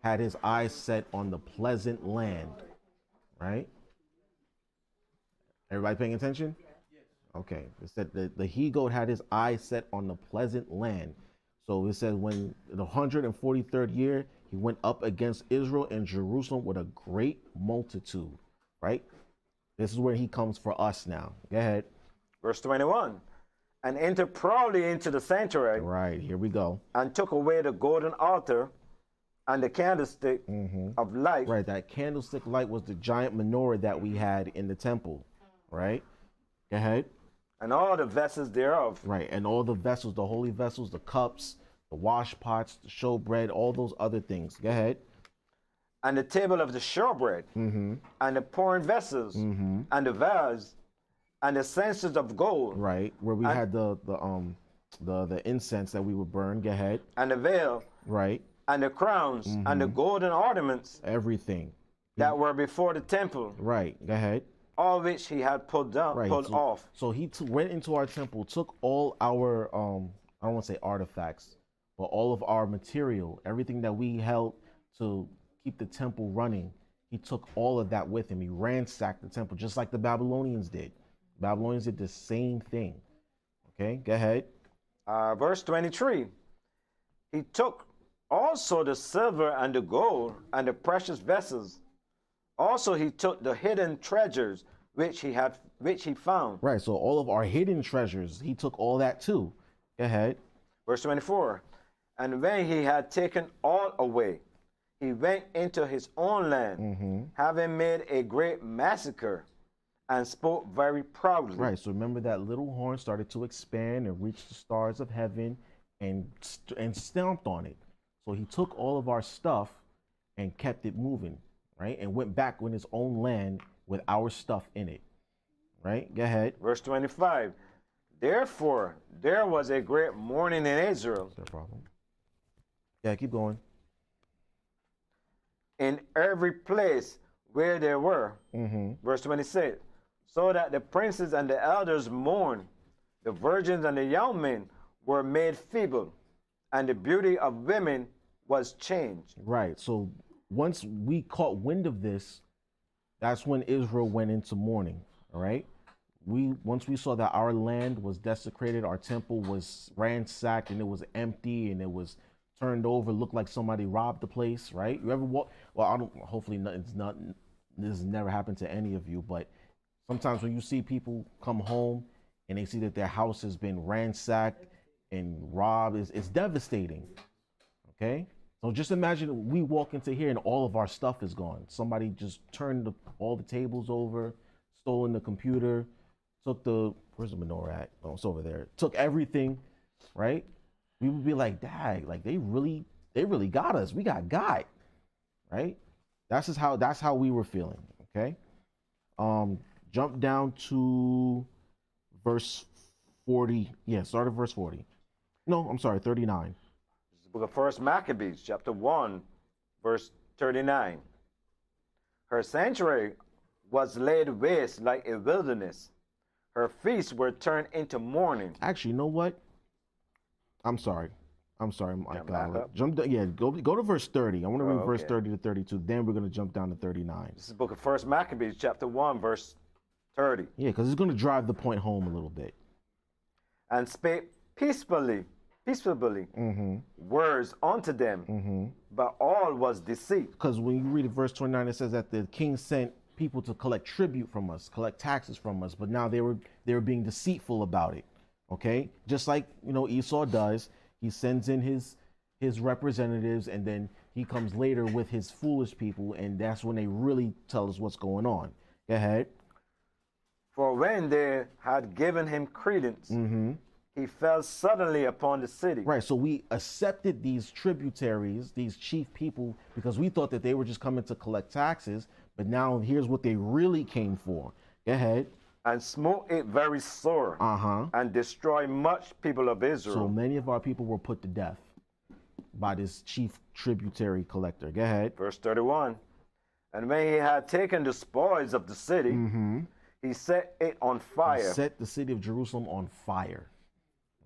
had his eyes set on the pleasant land, right? Everybody paying attention? Okay. It said the he-goat had his eyes set on the pleasant land. So it says when in the 143rd year, he went up against Israel and Jerusalem with a great multitude, right? This is where he comes for us now. Go ahead. Verse 21. And entered proudly into the sanctuary. Right, here we go. And took away the golden altar and the candlestick of light. Right, that candlestick light was the giant menorah that we had in the temple, right? Go ahead. And all the vessels thereof. Right, and all the vessels, the holy vessels, the cups, the wash pots, the showbread, all those other things. Go ahead. And the table of the showbread, and the pouring vessels, and the vase, and the censers of gold. Right, where we had the incense that we would burn. Go ahead. And the veil. Right. And the crowns, and the golden ornaments. Everything. That were before the temple. Right, go ahead. All which he had pulled off. So he went into our temple, took all our, I don't want to say artifacts, but all of our material, everything that we held to keep the temple running, he took all of that with him. He ransacked the temple, just like the Babylonians did. Babylonians did the same thing. Okay, go ahead. Verse 23. He took also the silver and the gold and the precious vessels. Also he took the hidden treasures which he found. Right, so all of our hidden treasures, he took all that too. Go ahead. Verse 24. And when he had taken all away, he went into his own land, having made a great massacre, and spoke very proudly. Right, so remember that little horn started to expand and reach the stars of heaven and stomped on it. So he took all of our stuff and kept it moving, right? And went back in his own land with our stuff in it, right? Go ahead. Verse 25. Therefore, there was a great mourning in Israel. Is there a problem? Yeah, keep going. In every place where there were. Verse 26. So that the princes and the elders mourned, the virgins and the young men were made feeble, and the beauty of women was changed. Right. So once we caught wind of this, that's when Israel went into mourning. All right. Once we saw that our land was desecrated, our temple was ransacked, and it was empty, and it was turned over, looked like somebody robbed the place. Right. You ever walk? Well, I don't. Hopefully, this has never happened to any of you, but sometimes when you see people come home and they see that their house has been ransacked and robbed, it's devastating. Okay. So just imagine we walk into here and all of our stuff is gone. Somebody just turned all the tables over, stolen the computer, took where's the menorah at? Oh, it's over there. Took everything, right? We would be like, dang, like they really got us. We got, right? That's how we were feeling. Okay. Jump down to verse 40. Yeah, start at verse 40. No, I'm sorry, 39. Book of 1 Maccabees, chapter 1, verse 39. Her sanctuary was laid waste like a wilderness. Her feasts were turned into mourning. Actually, you know what? I'm sorry, Mike. Go to verse 30. I want to read verse 30 to 32. Then we're going to jump down to 39. This is the book of 1 Maccabees, chapter 1, verse 30. Yeah, because it's going to drive the point home a little bit. And spake peaceably words unto them, but all was deceit. Because when you read verse 29, it says that the king sent people to collect tribute from us, collect taxes from us, but now they were being deceitful about it. Okay, just like Esau does. He sends in his representatives, and then he comes later with his foolish people, and that's when they really tell us what's going on. Go ahead. For when they had given him credence, he fell suddenly upon the city. Right, so we accepted these tributaries, these chief people, because we thought that they were just coming to collect taxes, but now here's what they really came for. Go ahead. And smote it very sore, and destroyed much people of Israel. So many of our people were put to death by this chief tributary collector. Go ahead. Verse 31. And when he had taken the spoils of the city, he set it on fire. He set the city of Jerusalem on fire.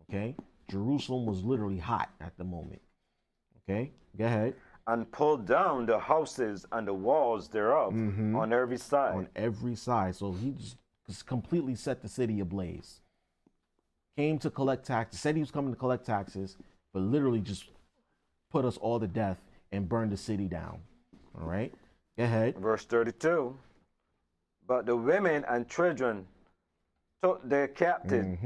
Okay? Jerusalem was literally hot at the moment. Okay? Go ahead. And pulled down the houses and the walls thereof on every side. On every side. So he just completely set the city ablaze. Came to collect taxes. Said he was coming to collect taxes, but literally just put us all to death and burned the city down. All right? Go ahead. Verse 32. But the women and children took their captive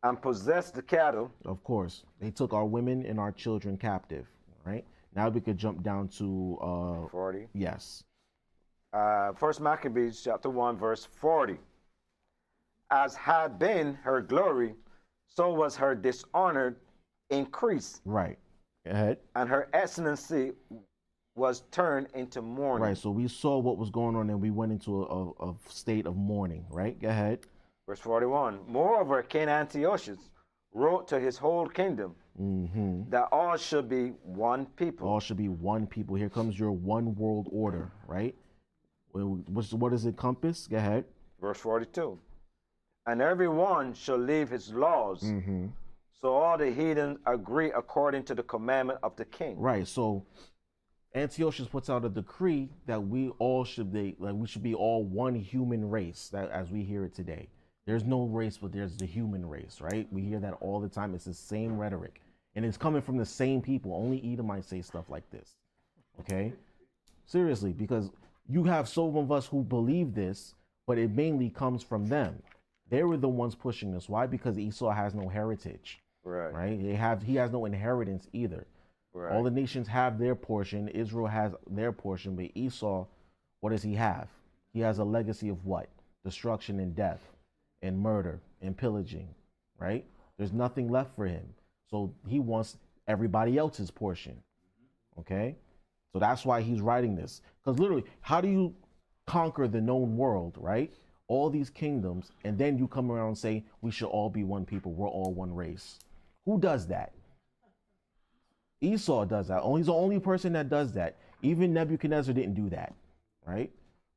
and possessed the cattle. Of course. They took our women and our children captive. All right? Now we could jump down to 40. Yes. First Maccabees chapter 1 verse 40. As had been her glory, so was her dishonor increased. Right. Go ahead. And her excellency was turned into mourning. Right. So we saw what was going on and we went into a state of mourning. Right. Go ahead. Verse 41. Moreover, King Antiochus wrote to his whole kingdom that all should be one people. All should be one people. Here comes your one world order. Right. What does it encompass? Go ahead. Verse 42. And every one shall leave his laws. So all the heathens agree according to the commandment of the king. Right. So Antiochus puts out a decree that we all should be, like, we should be all one human race, that as we hear it today. There's no race, but there's the human race, right? We hear that all the time. It's the same rhetoric. And it's coming from the same people. Only Edomites say stuff like this. Okay? Seriously, because you have some of us who believe this, but it mainly comes from them. They were the ones pushing this. Why? Because Esau has no heritage. Right? He has no inheritance either. Right. All the nations have their portion. Israel has their portion, but Esau, what does he have? He has a legacy of what? Destruction and death and murder and pillaging, right? There's nothing left for him. So he wants everybody else's portion, okay? So that's why he's writing this. Because literally, how do you conquer the known world, right? All these kingdoms, and then you come around and say, we should all be one people. We're all one race. Who does that? Esau does that. He's the only person that does that. Even Nebuchadnezzar didn't do that, right?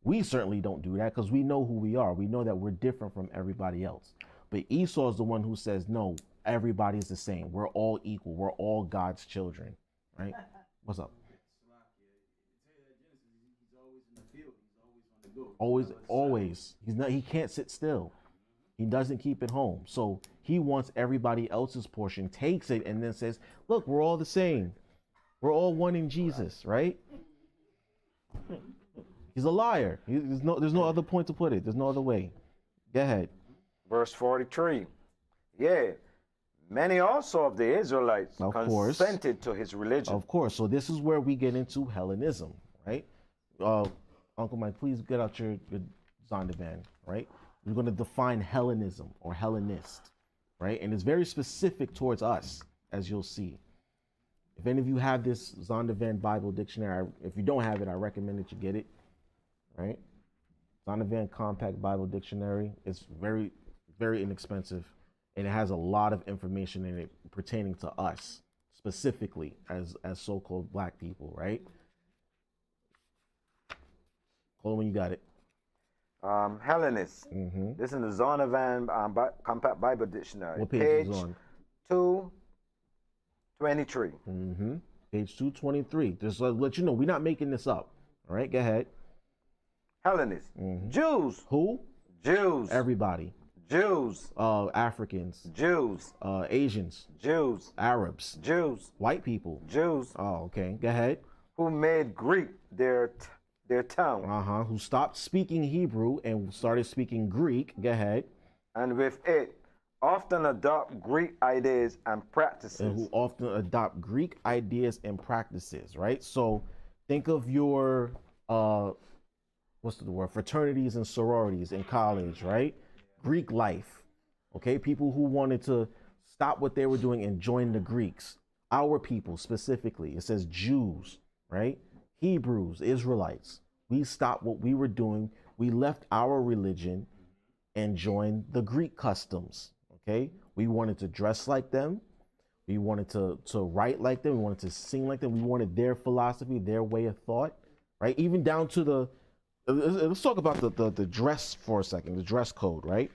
We certainly don't do that because we know who we are. We know that we're different from everybody else. But Esau is the one who says, no, everybody's the same. We're all equal. We're all God's children, right? What's up? Always. He can't sit still. He doesn't keep it home. So he wants everybody else's portion, takes it, and then says, look, we're all the same. We're all one in Jesus, right? He's a liar. There's no other point to put it. There's no other way. Go ahead. Verse 43. Yeah, many also of the Israelites consented to his religion. Of course. So this is where we get into Hellenism, right? Uncle Mike, please get out your Zondervan, right? We're going to define Hellenism or Hellenist, right? And it's very specific towards us, as you'll see. If any of you have this Zondervan Bible Dictionary, if you don't have it, I recommend that you get it, right? Zondervan Compact Bible Dictionary. It's very, very inexpensive, and it has a lot of information in it pertaining to us, specifically as so-called black people, right? Hold on when you got it. Hellenist. This is the Zondervan Compact Bible Dictionary. What page is on? 223. Page 223. Just to let you know, we're not making this up. All right, go ahead. Hellenist. Jews. Who? Jews. Everybody. Jews. Africans. Jews. Asians. Jews. Arabs. Jews. White people. Jews. Oh, okay. Go ahead. Who made Greek their tongue. Who stopped speaking Hebrew and started speaking Greek. Go ahead. And with it, often adopt Greek ideas and practices. And who often adopt Greek ideas and practices, right? So think of your, what's the word? Fraternities and sororities in college, right? Greek life, okay? People who wanted to stop what they were doing and join the Greeks. Our people specifically, it says Jews, right? Hebrews, Israelites. We stopped what we were doing. We left our religion and joined the Greek customs, okay? We wanted to dress like them. We wanted to write like them. We wanted to sing like them. We wanted their philosophy, their way of thought, right? Even down to the, let's talk about the dress for a second, the dress code, right?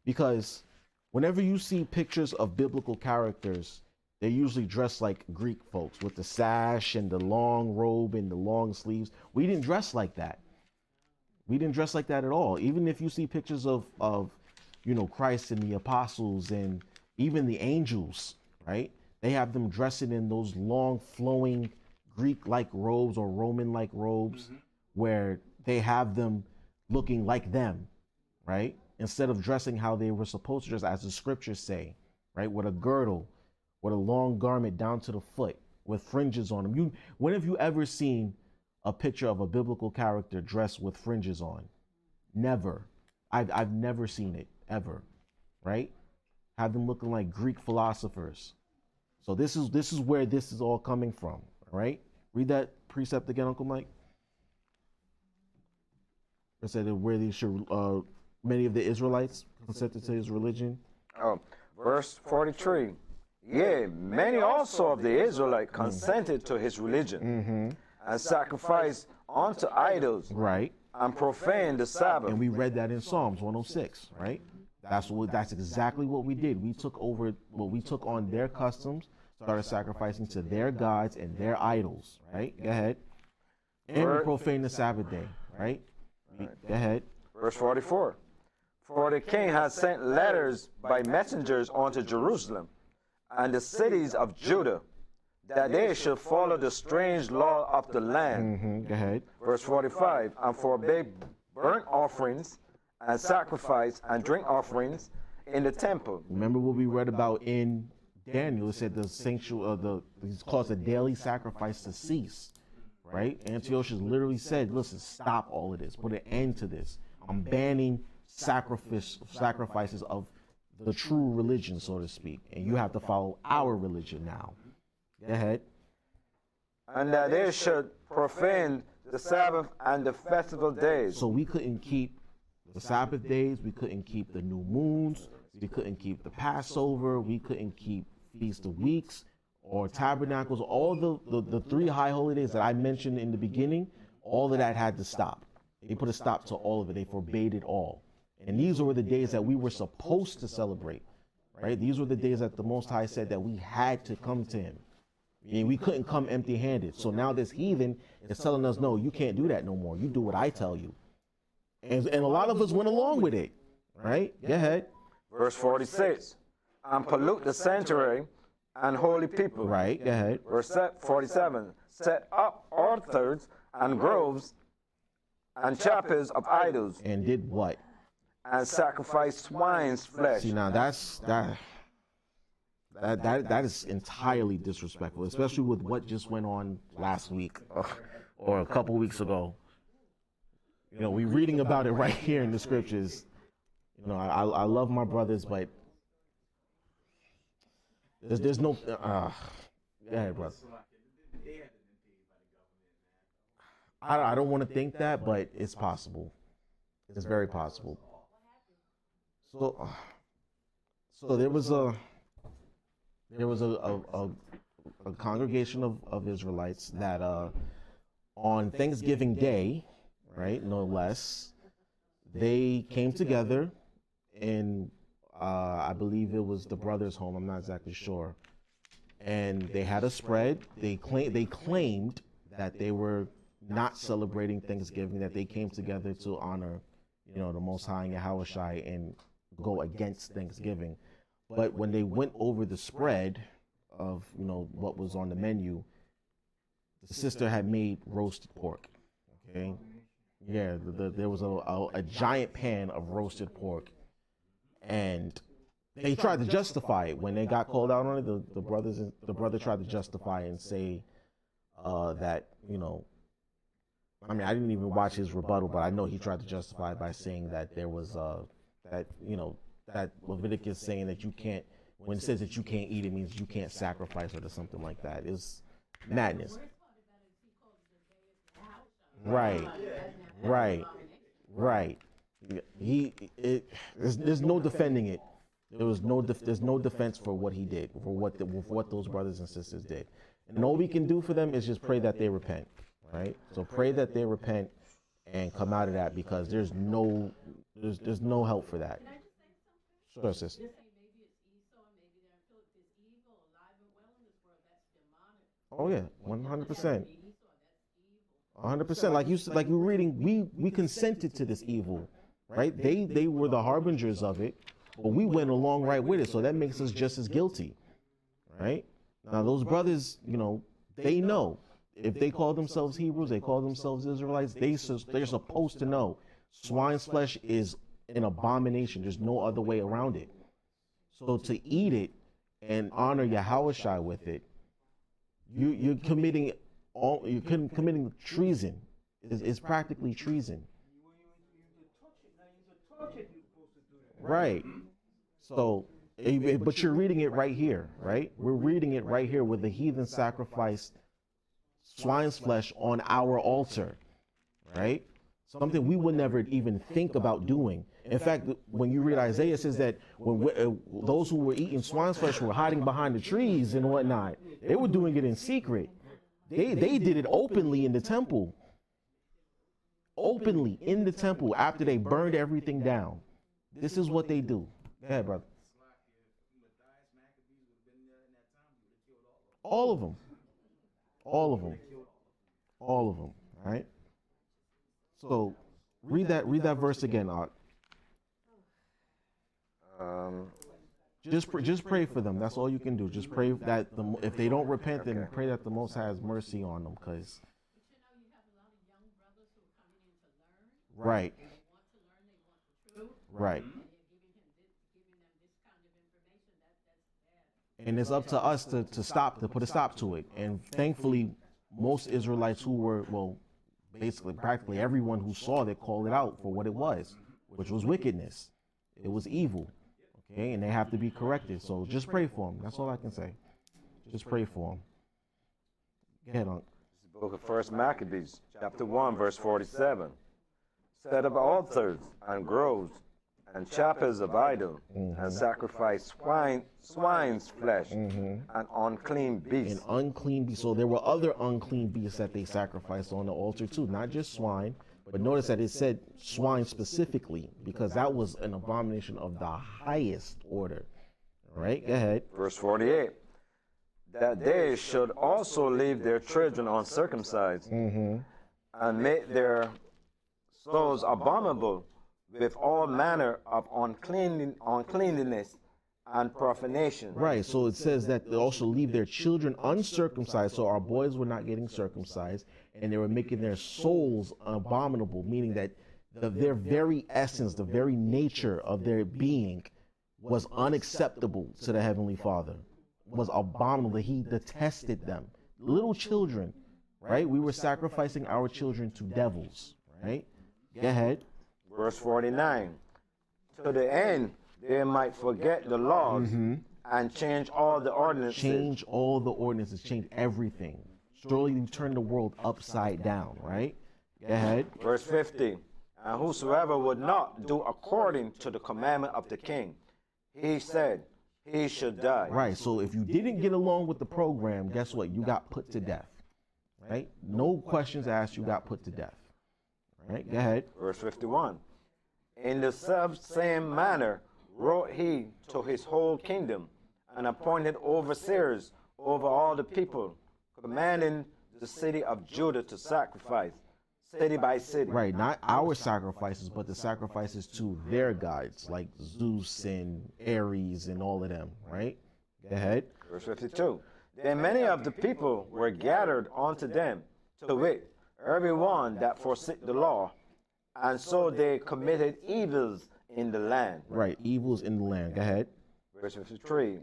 Because whenever you see pictures of biblical characters, they're usually dressed like Greek folks with the sash and the long robe and the long sleeves. We didn't dress like that. We didn't dress like that at all. Even if you see pictures of Christ and the apostles and even the angels, right? They have them dressing in those long flowing Greek-like robes or Roman-like robes where they have them looking like them, right? Instead of dressing how they were supposed to dress, as the scriptures say, right? With a girdle, with a long garment down to the foot, with fringes on them. When have you ever seen a picture of a biblical character dressed with fringes on? Never. I've never seen it, ever, right? Have them looking like Greek philosophers. So this is where this is all coming from, right? Read that precept again, Uncle Mike. It said that where these should, many of the Israelites consented to his religion. Verse 43. Yea, many also of the Israelites consented to his religion and sacrificed unto idols, right, and profaned the Sabbath. And we read that in Psalms 106, right? That's exactly what we did. We took on their customs, started sacrificing to their gods and their idols, right? Go ahead. And we profaned the Sabbath day, right? Go ahead. Verse 44. For the king had sent letters by messengers unto Jerusalem and the cities of Judah, that they should follow the strange law of the land. Go ahead. Verse 45. And forbade burnt offerings and sacrifice and drink offerings in the temple. Remember what we read about in Daniel? It said the sanctuary, it's caused a daily sacrifice to cease, right? Antiochus literally said, listen, stop all of this, put an end to this. I'm banning sacrifices of the true religion, so to speak, and you have to follow our religion now. Go ahead. And that they should profane the Sabbath and the festival days. So we couldn't keep the Sabbath days, we couldn't keep the new moons, we couldn't keep the Passover, we couldn't keep Feast of Weeks or Tabernacles, all the three high holy days that I mentioned in the beginning. All of that had to stop. They put a stop to all of it. They forbade it all. And these were the days that we were supposed to celebrate, right? These were the days that the Most High said that we had to come to him. And we couldn't come empty-handed. So now this heathen is telling us, no, you can't do that no more. You do what I tell you. And a lot of us went along with it, right? Go ahead. Verse 46. And pollute the sanctuary and holy people. Right, go ahead. Verse 47. Set up altars and groves and chapels of idols. And did what? And sacrifice swine's flesh. See, now that is entirely disrespectful, especially with what just went on last week or a couple weeks ago. We're reading about it right here in the scriptures. I love my brothers, but there's no. Go ahead, brother. I don't want to think that, but it's possible. It's very possible. So there was a congregation of Israelites that on Thanksgiving Day, right, no less, they came together in I believe it was the brother's home. I'm not exactly sure, and they had a spread. They claimed that they were not celebrating Thanksgiving, that they came together to honor the Most High and Yahweh and go against Thanksgiving. But when they went over the spread of, what was on the menu, the sister had made roasted pork. Okay. Yeah, there was a giant pan of roasted pork, and they tried to justify it when they got called out on it. The brother tried to justify it and say that I mean, I didn't even watch his rebuttal, but I know he tried to justify it by saying that there was that Leviticus saying that you can't, when it says that you can't eat, it means you can't sacrifice it or something like that. It's madness. Right. There's no defending it. There's no defense for what he did, for what those brothers and sisters did. And all we can do for them is just pray that they repent, right? So pray that they repent and come out of that, because there's no help for that. Sure, sis. Oh yeah, 100%. 100%. Like you're reading, we consented to this evil, right? They were the harbingers of it, but we went along right with it, so that makes us just as guilty, right? Now those brothers, they know. If they call themselves Hebrews, they call themselves Israelites, they're supposed to know swine's flesh is an abomination. There's no other way around it. So to eat it and honor Yahweh with it, you're committing treason. It's practically treason. Right. So, but you're reading it right here, right? We're reading it right here where the heathen sacrificed swine's flesh on our altar, right? Something we would never even think about doing. In fact, when you read Isaiah, it says that when those who were eating swine's flesh were hiding behind the trees and whatnot. They were doing it in secret. They did it openly in the temple. Openly in the temple after they burned everything down. This is what they do. Go ahead, brother. All of them. All of them. All of them. All right. So read that verse again, Art. Just pray for them. That's all you can do. Just pray that if they don't repent, then pray that the Most High has mercy on them, because. Right. Right. And it's up to us to put a stop to it. And thankfully, most Israelites who were, basically practically everyone who saw it called it out for what it was, which was wickedness. It was evil. Okay, and they have to be corrected. So just pray for them. That's all I can say. Just pray for them. Go ahead, Unc. This is the book of 1 Maccabees, chapter 1, verse 47. Set up altars and groves and chapels of idol, and sacrifice swine's flesh and unclean beasts. And unclean beasts. So there were other unclean beasts that they sacrificed on the altar too, not just swine. But notice that it said swine specifically, because that was an abomination of the highest order. All right, go ahead. Verse 48. That they should also leave their children uncircumcised and make their souls abominable with all manner of uncleanliness and profanation. Right, so it says that they also leave their children uncircumcised, so our boys were not getting circumcised, and they were making their souls abominable, meaning that their very essence, the very nature of their being was unacceptable to the Heavenly Father, was abominable. He detested them. Little children, right? We were sacrificing our children to devils, right? Go ahead. Verse 49. To the end they might forget the laws and change all the ordinances. Change all the ordinances, change everything. Surely you turn the world upside down, right? Go ahead. Verse 50. And whosoever would not do according to the commandment of the king, he said, he should die. Right, so if you didn't get along with the program, guess what? You got put to death, right? No questions asked, you got put to death. All right, go ahead. Verse 51. In the same manner wrote he to his whole kingdom, and appointed overseers over all the people, commanding the city of Judah to sacrifice, city by city. Right, not our sacrifices, but the sacrifices to their gods, like Zeus and Ares and all of them, right? Go ahead. Verse 52. Then many of the people were gathered unto them, to wit, every one that forsook the law, and so they committed evils in the land. Right, evils in the land. Go ahead. Verse 53.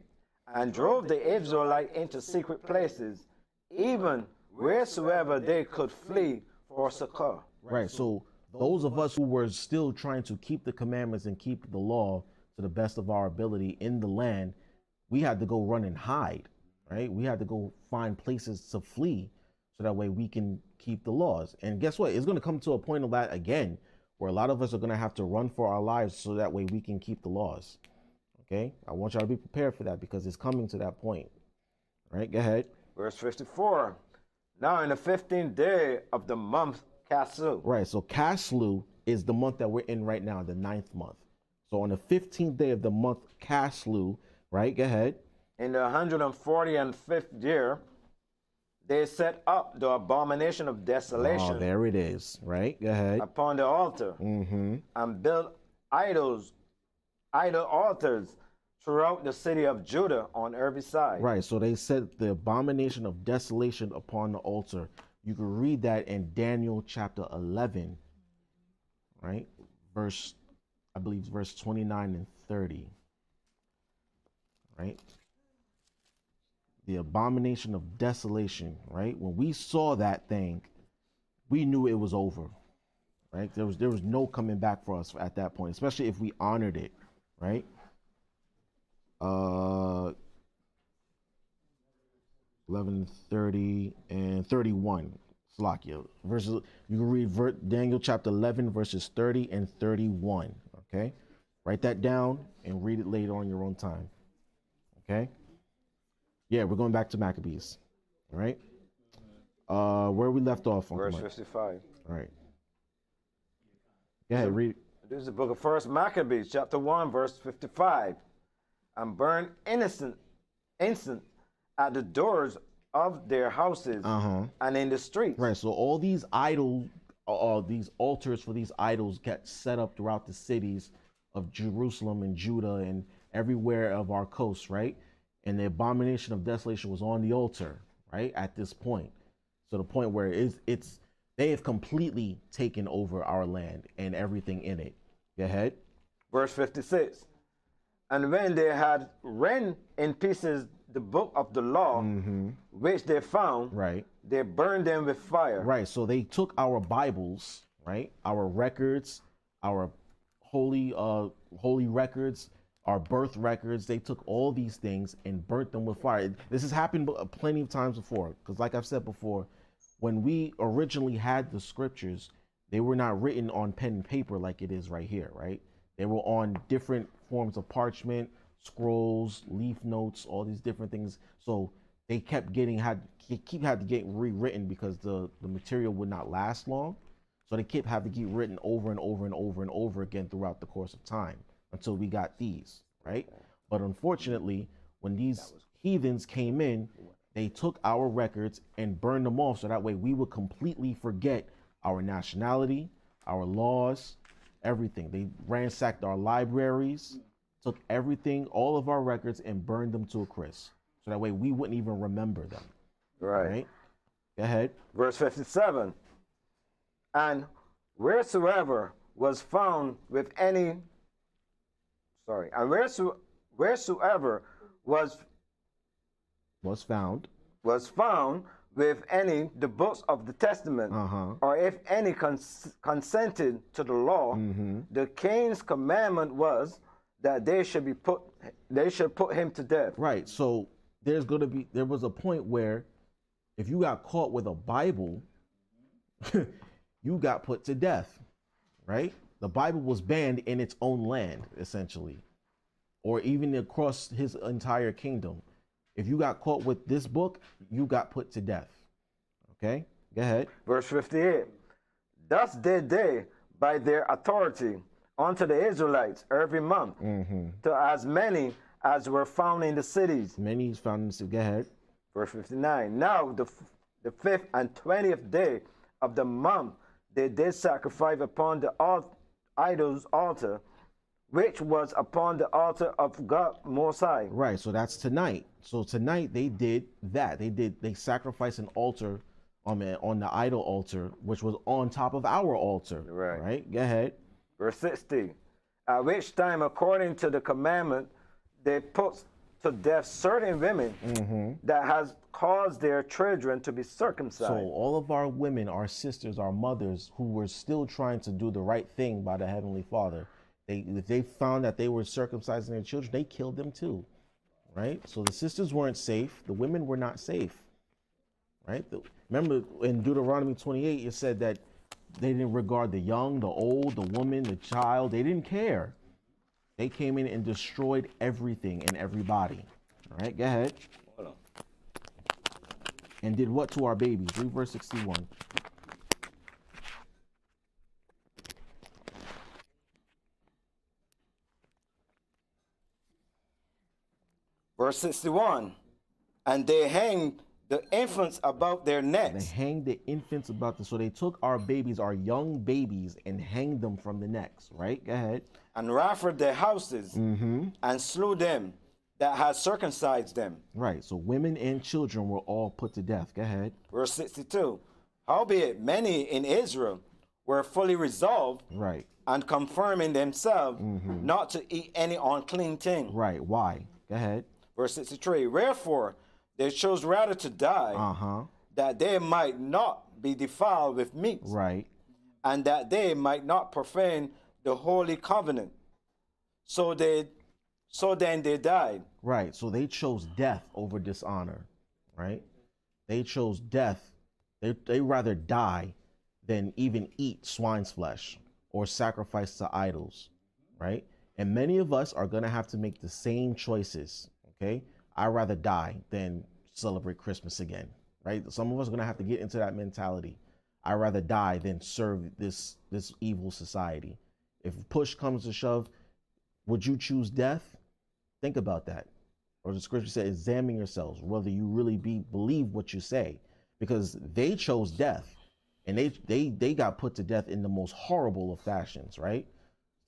And drove the Israelite into secret places, even wheresoever they could flee for succor. Right, so those of us who were still trying to keep the commandments and keep the law to the best of our ability in the land, we had to go run and hide, right? We had to go find places to flee so that way we can keep the laws. And guess what? It's going to come to a point of that again, where a lot of us are going to have to run for our lives so that way we can keep the laws. Okay? I want y'all to be prepared for that because it's coming to that point. All right, go ahead. Verse 54. Now in the 15th day of the month Caslu. Right, so Caslu is the month that we're in right now, the 9th month. So on the 15th day of the month Caslu, right, go ahead. In the 145th year, they set up the abomination of desolation. Oh, there it is, right, go ahead. Upon the altar, and built idol altars throughout the city of Judah on every side. Right, so they set the abomination of desolation upon the altar. You can read that in Daniel chapter 11, right? Verse, I believe, verse 29 and 30, right? The abomination of desolation, right? When we saw that thing, we knew it was over, right? There was no coming back for us at that point, especially if we honored it, right? 11:30 and 31. Slakia. Verses, you can read Daniel chapter 11, verses 30 and 31. Okay? Write that down and read it later on your own time. Okay? Yeah, we're going back to Maccabees. All right? Where we left off on verse 55. All right. Go ahead, read it. This is the book of First Maccabees, chapter 1, verse 55. And burned innocent at the doors of their houses and in the streets. Right, so all these these altars for these idols get set up throughout the cities of Jerusalem and Judah and everywhere of our coast, right? And the abomination of desolation was on the altar, right, at this point. So the point where they have completely taken over our land and everything in it. Go ahead. Verse 56. And when they had rent in pieces the book of the law, which they found, right, they burned them with fire. Right, so they took our Bibles, right, our records, our holy records, our birth records. They took all these things and burnt them with fire. This has happened plenty of times before, because like I've said before, when we originally had the scriptures, they were not written on pen and paper like it is right here, right? They were on different forms of parchment, scrolls, leaf notes, all these different things. So they kept had to get rewritten because the material would not last long. So they kept having to get written over and over and over and over again throughout the course of time until we got these, right? But unfortunately, when these heathens came in, they took our records and burned them off so that way we would completely forget our nationality, our laws, everything. They ransacked our libraries, took everything, all of our records, and burned them to a crisp. So that way we wouldn't even remember them. Right. Go ahead. Verse 57. And wheresoever was found with any, wheresoever was found with any the books of the testament, or if any consented to the law, the king's commandment was that they should put him to death. Right. So there was a point where if you got caught with a Bible, you got put to death, right? The Bible was banned in its own land, essentially, or even across his entire kingdom. If you got caught with this book, you got put to death. Okay, go ahead. Verse 58. Thus did they, by their authority, unto the Israelites every month, to as many as were found in the cities. Many is found in the city. Go ahead. Verse 59. Now the 5th and 20th day of the month, they did sacrifice upon the idol's altar, which was upon the altar of God Most High. Right, so that's tonight. So tonight they did that. They sacrificed an altar on the idol altar, which was on top of our altar. Right. Right? Go ahead. Verse 60. At which time, according to the commandment, they put to death certain women that has caused their children to be circumcised. So all of our women, our sisters, our mothers, who were still trying to do the right thing by the Heavenly Father, if they found that they were circumcising their children, they killed them too. Right? So the sisters weren't safe. The women were not safe. Right? Remember in Deuteronomy 28, it said that they didn't regard the young, the old, the woman, the child. They didn't care. They came in and destroyed everything and everybody. All right, go ahead. Hold on. And did what to our babies? Read verse 61. Verse 61. And they hanged the infants about their They necks. hanged the infants about them. So they took our babies, our young babies, and hanged them from the necks. Right? Go ahead. And rafted their houses and slew them that had circumcised them. Right. So women and children were all put to death. Go ahead. Verse 62. Howbeit many in Israel were fully resolved Right. and confirming themselves not to eat any unclean thing. Right. Why? Go ahead. Verse 63. Wherefore they chose rather to die, that they might not be defiled with meat, Right. and that they might not profane the holy covenant. So then they died. Right. So they chose death over dishonor. Right. They chose death. They rather die than even eat swine's flesh or sacrifice to idols. Right. And many of us are going to have to make the same choices. Okay. I'd rather die than celebrate Christmas again. Right. Some of us are going to have to get into that mentality. I'd rather die than serve this evil society. If push comes to shove, would you choose death? Think about that. Or the scripture said, examine yourselves, whether you really believe what you say. Because they chose death. And they got put to death in the most horrible of fashions, right?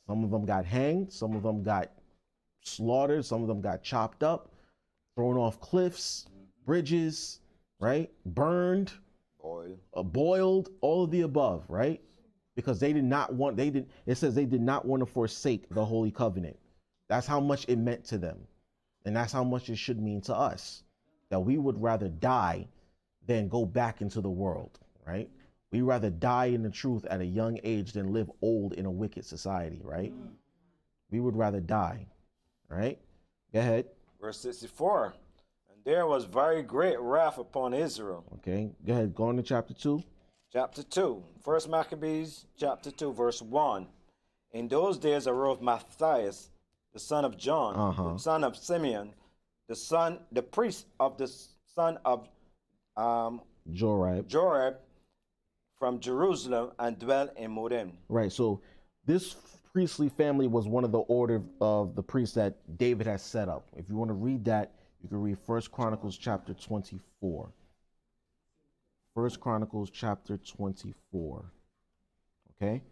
Some of them got hanged. Some of them got slaughtered. Some of them got chopped up, thrown off cliffs, bridges, right? Burned, boiled, all of the above, right? Because they did not want, it says they did not want to forsake the holy covenant. That's how much it meant to them. And that's how much it should mean to us, that we would rather die than go back into the world, right? We rather die in the truth at a young age than live old in a wicked society, right? We would rather die, right? Go ahead. Verse 64. And there was very great wrath upon Israel. Okay, go ahead. Go on to chapter 2. Chapter 2. First Maccabees, chapter 2, verse 1. In those days arose Matthias, the son of John, the son of Simeon, the priest of the son of Jorab from Jerusalem, and dwelt in Modem. Right, so this priestly family was one of the order of the priests that David has set up. If you want to read that, you can read 1 Chronicles chapter 24. 1 Chronicles chapter 24. Okay?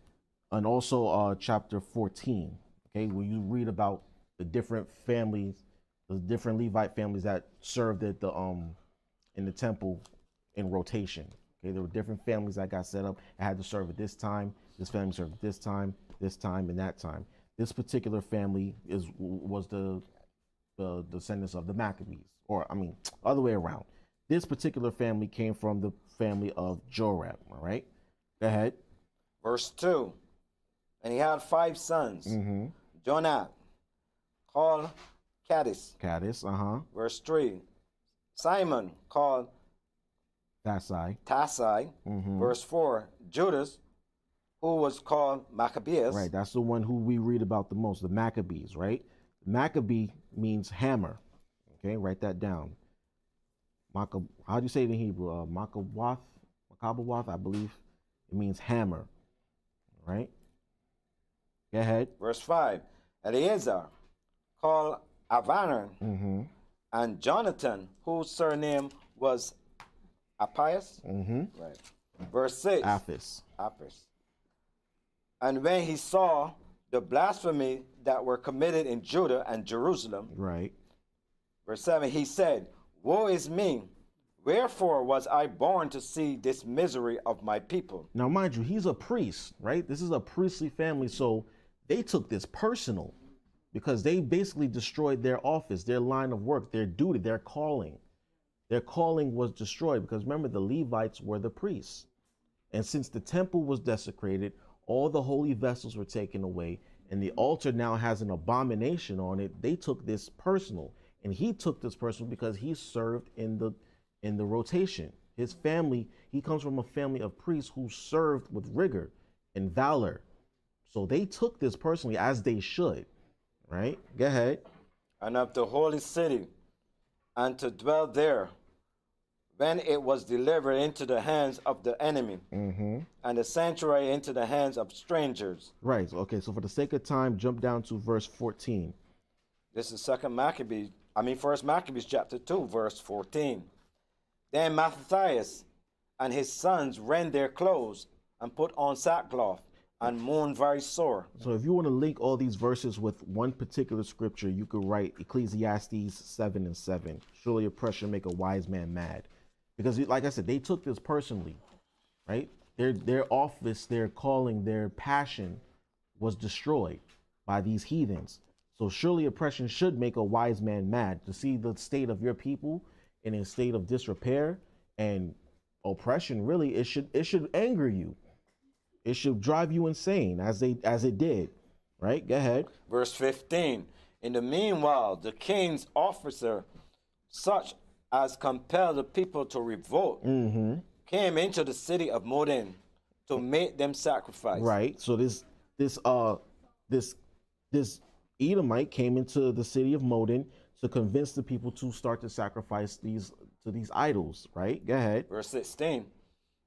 And also chapter 14. Okay, where you read about the different families, the different Levite families that served at the in the temple in rotation. Okay, there were different families that got set up. I had to serve at this time. This family served at this time, and that time. This particular family was the descendants of the Maccabees, or I mean, other way around. This particular family came from the family of Jorab. All right, go ahead. Verse 2. And he had 5 sons. Jonah, called H.O.D.C. Verse 3. Simon, called Tasai. Verse 4. Judas, who was called Maccabeus. Right, that's the one who we read about the most, the Maccabees, right? Maccabee means hammer. Okay, write that down. How do you say it in Hebrew? Makabawath, I believe. It means hammer, right? Go ahead. Verse 5. Eleazar, called Avanan, and Jonathan, whose surname was Appius. Right. Verse 6. Aphis. Aphis. And when he saw the blasphemy that were committed in Judah and Jerusalem, Right. verse 7, he said, Woe is me! Wherefore was I born to see this misery of my people? Now, mind you, he's a priest, right? This is a priestly family, so they took this personal because they basically destroyed their office, their line of work, their duty, their calling. Their calling was destroyed because remember, the Levites were the priests. And since the temple was desecrated, all the holy vessels were taken away, and the altar now has an abomination on it. They took this personal, and he took this personal because he served in the rotation. His family, he comes from a family of priests who served with rigor and valor. So they took this personally, as they should, right? Go ahead. And of the holy city, and to dwell there, when it was delivered into the hands of the enemy, and the sanctuary into the hands of strangers. Right. Okay. So for the sake of time, jump down to verse 14. This is First Maccabees chapter 2, verse 14. Then Matthias and his sons rent their clothes and put on sackcloth and mourned very sore. So if you want to link all these verses with one particular scripture, you could write Ecclesiastes 7:7. Surely oppression make a wise man mad. Because like I said, they took this personally, right? Their office, their calling, their passion was destroyed by these heathens. So surely oppression should make a wise man mad. To see the state of your people in a state of disrepair and oppression, really, it should anger you. It should drive you insane, as it did. Right? Go ahead. Verse 15. In the meanwhile, the king's officer, such as compelled the people to revolt, came into the city of Modin to make them sacrifice. Right. So this Edomite came into the city of Modin to convince the people to start to sacrifice these idols. Right. Go ahead. Verse 16.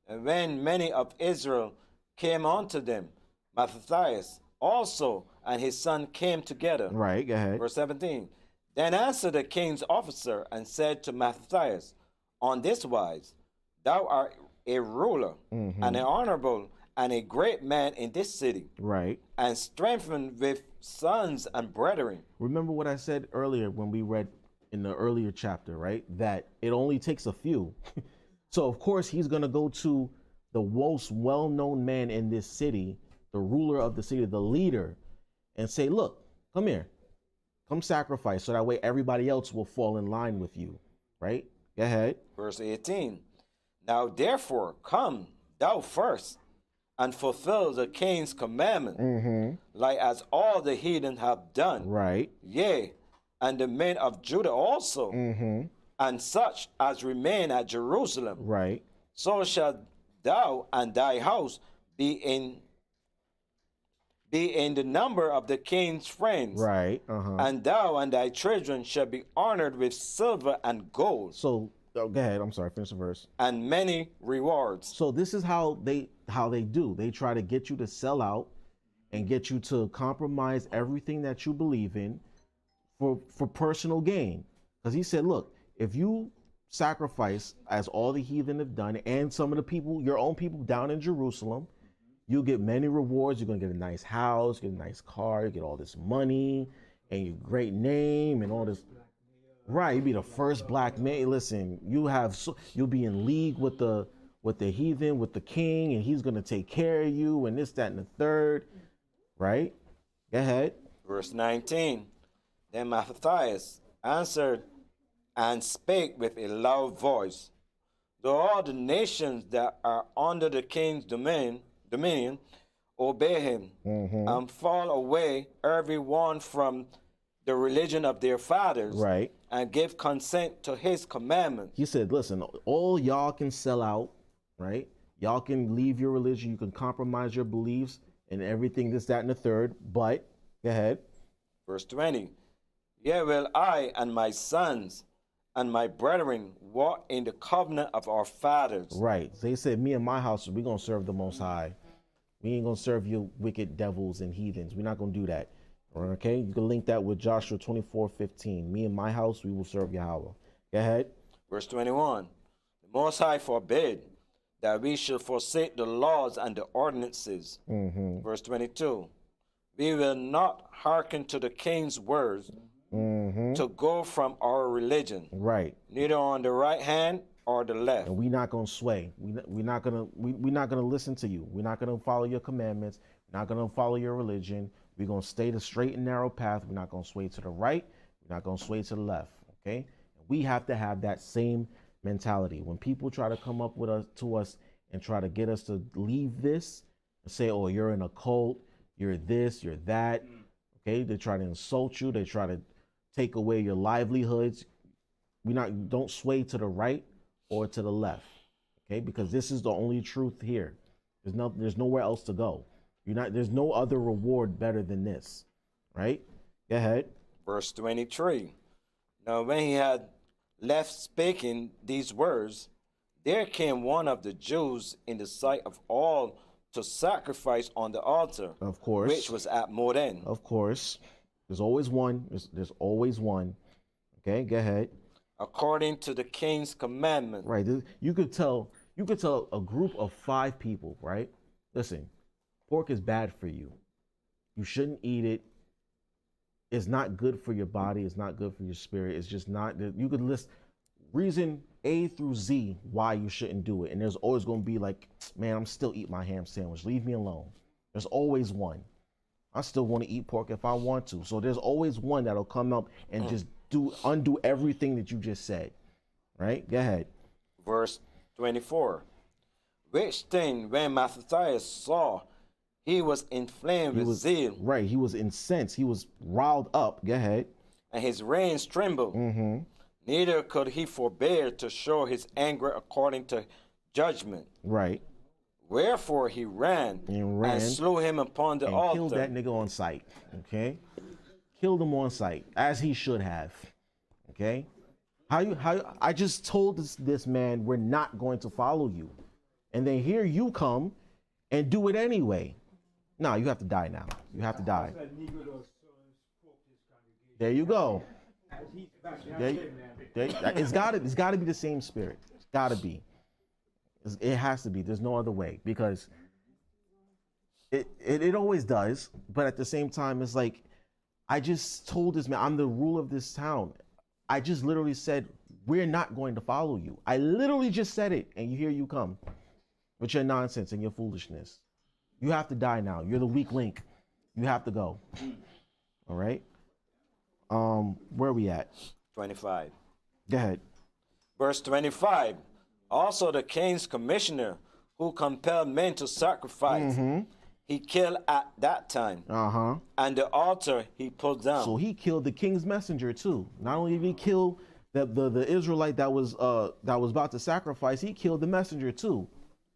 And when many of Israel came unto them, Matthias also and his son came together. Right. Go ahead. Verse 17. Then answered the king's officer and said to Matthias, On this wise, thou art a ruler and an honorable and a great man in this city. Right. And strengthened with sons and brethren. Remember what I said earlier when we read in the earlier chapter, right? That it only takes a few. So of course he's going to go to the most well-known man in this city, the ruler of the city, the leader, and say, look, come here. Come sacrifice, so that way everybody else will fall in line with you, right? Go ahead. Verse 18. Now therefore come thou first and fulfill the king's commandment, like as all the heathen have done. Right. Yea, and the men of Judah also, and such as remain at Jerusalem. Right. So shalt thou and thy house be in the number of the king's friends. Right. And thou and thy children shall be honored with silver and gold. So go ahead. I'm sorry. Finish the verse. And many rewards. So this is how they do. They try to get you to sell out and get you to compromise everything that you believe in for personal gain. Because he said, look, if you sacrifice as all the heathen have done, and some of the people, your own people down in Jerusalem, you'll get many rewards. You're going to get a nice house, get a nice car, you get all this money and your great name and all this. Right, you'll be the first black man. Listen, you'll be in league with the heathen, with the king, and he's going to take care of you and this, that, and the third. Right? Go ahead. Verse 19. Then Matthias answered and spake with a loud voice, though all the nations that are under the king's dominion obey him, and fall away every one from the religion of their fathers, right, and give consent to his commandments. He said, listen, all y'all can sell out, right? Y'all can leave your religion, you can compromise your beliefs and everything, this, that, and the third, but, go ahead. Verse 20, yea, will I and my sons and my brethren walk in the covenant of our fathers. Right. So he said, me and my house, we're going to serve the Most High. We ain't going to serve you wicked devils and heathens. We're not going to do that. Okay? You can link that with Joshua 24:15. Me and my house, we will serve Yahweh. Go ahead. Verse 21, the Most High forbid that we should forsake the laws and the ordinances. Verse 22. We will not hearken to the king's words to go from our religion. Right. Neither on the right hand or the left. And we're not gonna sway. We're not gonna listen to you. We're not gonna follow your commandments. We're not gonna follow your religion. We're gonna stay the straight and narrow path. We're not gonna sway to the right. We're not gonna sway to the left. Okay. We have to have that same mentality. When people try to come up with us and try to get us to leave this and say, "Oh, you're in a cult. You're this. You're that." Okay. They try to insult you. They try to take away your livelihoods. Don't sway to the right or to the left, okay? Because this is the only truth here. There's nowhere else to go. There's no other reward better than this, right? Go ahead. Verse 23. Now when he had left speaking these words, there came one of the Jews in the sight of all to sacrifice on the altar, Of course. which was at Moden. Of course. There's always one. There's always one. Okay, go ahead. According to the king's commandment. Right. You could tell a group of 5 people, right? Listen, pork is bad for you. You shouldn't eat it. It's not good for your body. It's not good for your spirit. It's just not. You could list reason A through Z why you shouldn't do it. And there's always going to be like, man, I'm still eating my ham sandwich. Leave me alone. There's always one. I still want to eat pork if I want to. So there's always one that'll come up and just undo everything that you just said. Right? Go ahead. Verse 24. Which thing when Matthias saw, he was inflamed with zeal. Right. He was incensed. He was riled up. Go ahead. And his reins trembled. Neither could he forbear to show his anger according to judgment. Right. Wherefore he ran and slew him upon the altar. Killed that nigga on sight. Okay. Killed him on sight, as he should have. Okay. I just told this man, we're not going to follow you. And then here you come and do it anyway. No, you have to die now. You have to die. There you go. It's gotta be the same spirit. It's gotta be. It has to be. There's no other way, because it always does. But at the same time, it's like, I just told this man, I'm the ruler of this town. I just literally said, we're not going to follow you. I literally just said it, and here you come with your nonsense and your foolishness. You have to die now. You're the weak link. You have to go. All right. Where are we at? 25. Go ahead. Verse 25. Also the king's commissioner, who compelled men to sacrifice, he killed at that time. And the altar he pulled down. So he killed the king's messenger too. Not only did he kill the Israelite that was about to sacrifice, he killed the messenger too,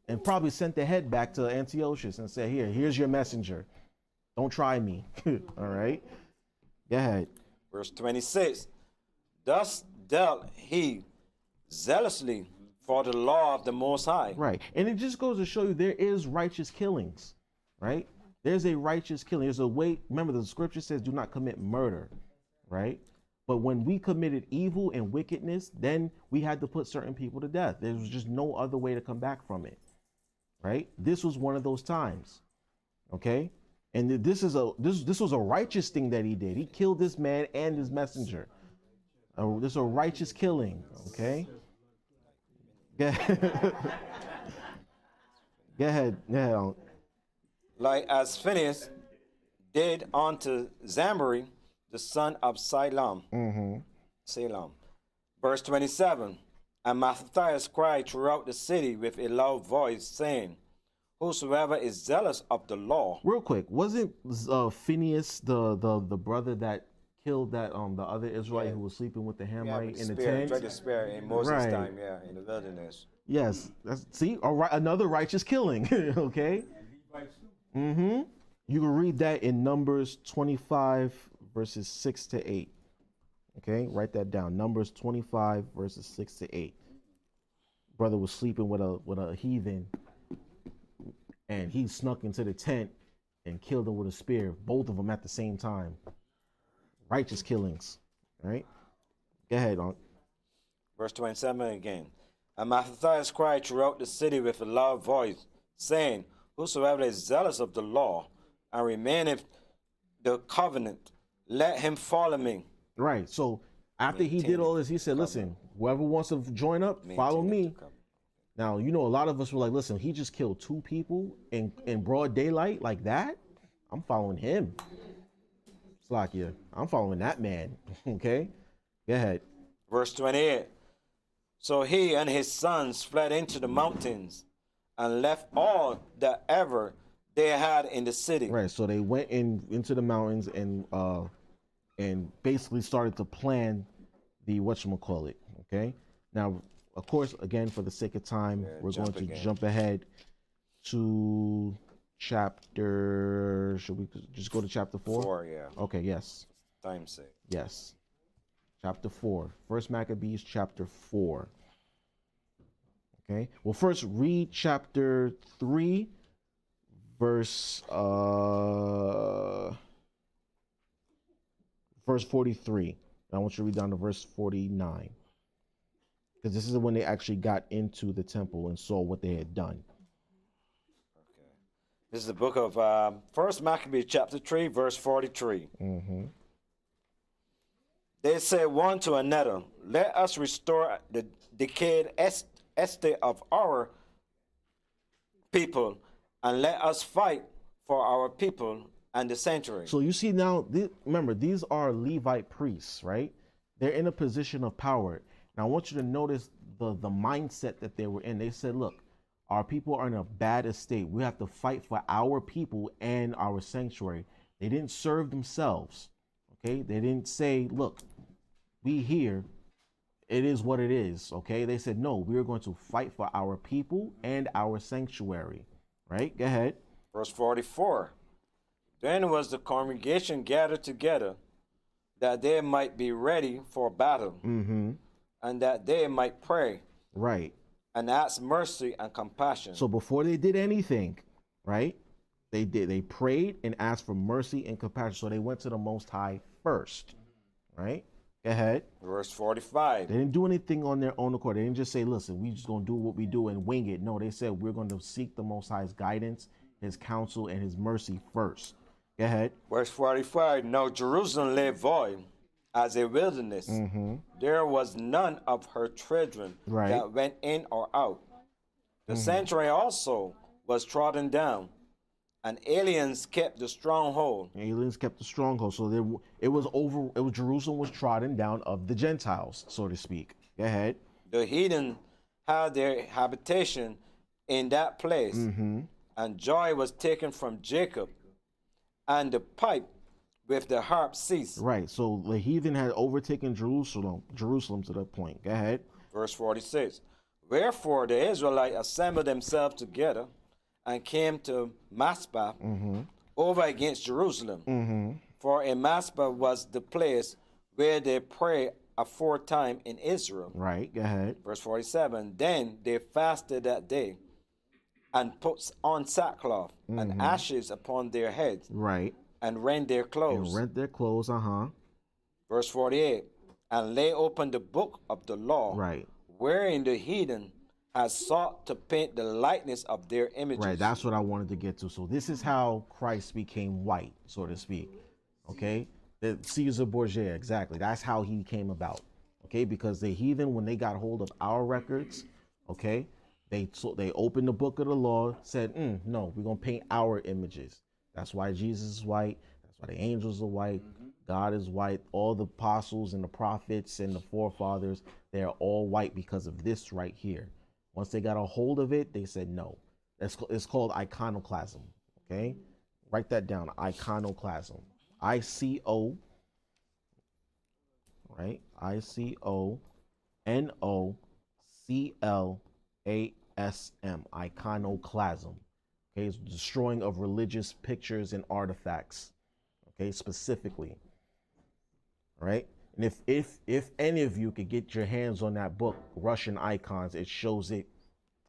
and probably sent the head back to Antiochus and said, here's your messenger. Don't try me. All right. Go ahead. Verse 26. Thus dealt he zealously for the law of the Most High. Right. And it just goes to show you there is righteous killings, right? There's a righteous killing. There's a way. Remember, the scripture says, do not commit murder, right? But when we committed evil and wickedness, then we had to put certain people to death. There was just no other way to come back from it, right? This was one of those times, okay? And this was a righteous thing that he did. He killed this man and his messenger. This is a righteous killing, okay? Go ahead. Like as Phineas did unto Zambri, the son of Salem. Salem. Verse 27. And Matthias cried throughout the city with a loud voice, saying, whosoever is zealous of the law. Real quick, wasn't Phineas the brother that killed that the other Israelite who was sleeping with the Hamite in the tent? The spirit in Moses' time, in the wilderness. Yes, another righteous killing. Okay. You can read that in Numbers 25 verses 6 to 8. Okay, write that down. Numbers 25 verses 6 to 8. Brother was sleeping with a heathen, and he snuck into the tent and killed him with a spear, both of them at the same time. Righteous killings, right? Go ahead, Unc. Verse 27 again. And Matthias cried throughout the city with a loud voice, saying, Whosoever is zealous of the law and remaineth the covenant, let him follow me. Right. So after he did all this, he said, listen, whoever wants to join up, follow me. Now, you know, a lot of us were like, listen, he just killed 2 people in broad daylight like that. I'm following him. Slakia, I'm following that man. Okay? Go ahead. Verse 28. So he and his sons fled into the mountains and left all that ever they had in the city. Right. So they went into the mountains and basically started to plan the whatchamacallit. Okay? Now, of course, again, for the sake of time, we're going to jump ahead to chapter. Should we just go to chapter 4? 4, yeah. Okay, yes. Time's sake. Yes. Chapter 4. First Maccabees, chapter 4. Okay. Well, first read chapter 3, verse 43. I want you to read down to verse 49. Because this is when they actually got into the temple and saw what they had done. Okay. This is the book of First Maccabees, chapter 3, verse 43. Mm-hmm. They said one to another, let us restore the decayed estate of our people, and let us fight for our people and the sanctuary. So you see now, remember, these are Levite priests, right? They're in a position of power. Now, I want you to notice the mindset that they were in. They said, look, our people are in a bad estate. We have to fight for our people and our sanctuary. They didn't serve themselves, okay? They didn't say, look, we here, it is what it is, okay? They said, no, we're going to fight for our people and our sanctuary, right? Go ahead. Verse 44. Then was the congregation gathered together, that they might be ready for battle. Mm-hmm. And that they might pray, right, and ask mercy and compassion. So before they did anything, right, they prayed and asked for mercy and compassion. So they went to the Most High first, right? Go ahead. Verse 45. They didn't do anything on their own accord. They didn't just say, listen, we just gonna do what we do and wing it. No, they said we're going to seek the Most High's guidance, his counsel, and his mercy first. Go ahead. Verse 45. Now Jerusalem lay void as a wilderness. Mm-hmm. There was none of her children that went in or out. The sanctuary also was trodden down, and aliens kept the stronghold. Aliens kept the stronghold. So Jerusalem was trodden down of the Gentiles, so to speak. Go ahead. The heathen had their habitation in that place, and joy was taken from Jacob, and the pipe with the harp ceased. Right. So the heathen had overtaken Jerusalem to that point. Go ahead. Verse 46. Wherefore the Israelites assembled themselves together and came to Maspah over against Jerusalem. For in Maspah was the place where they prayed aforetime in Israel. Right. Go ahead. Verse 47. Then they fasted that day and put on sackcloth and ashes upon their heads. Right. And rent their clothes. Verse 48. And lay open the book of the law. Right. Wherein the heathen has sought to paint the likeness of their images. Right. That's what I wanted to get to. So this is how Christ became white, so to speak. Okay. The Caesar Borgia. Exactly. That's how he came about. Okay. Because the heathen, when they got hold of our records, okay, they opened the book of the law, said, no, we're going to paint our images. That's why Jesus is white. That's why the angels are white. God is white. All the apostles and the prophets and the forefathers, they're all white because of this right here. Once they got a hold of it, they said no. It's called iconoclasm. Okay? Write that down. Iconoclasm. I-C-O, right? I-C-O-N-O-C-L-A-S-M. Iconoclasm. Okay, it's destroying of religious pictures and artifacts. Okay, specifically. All right, and if any of you could get your hands on that book, Russian Icons, it shows it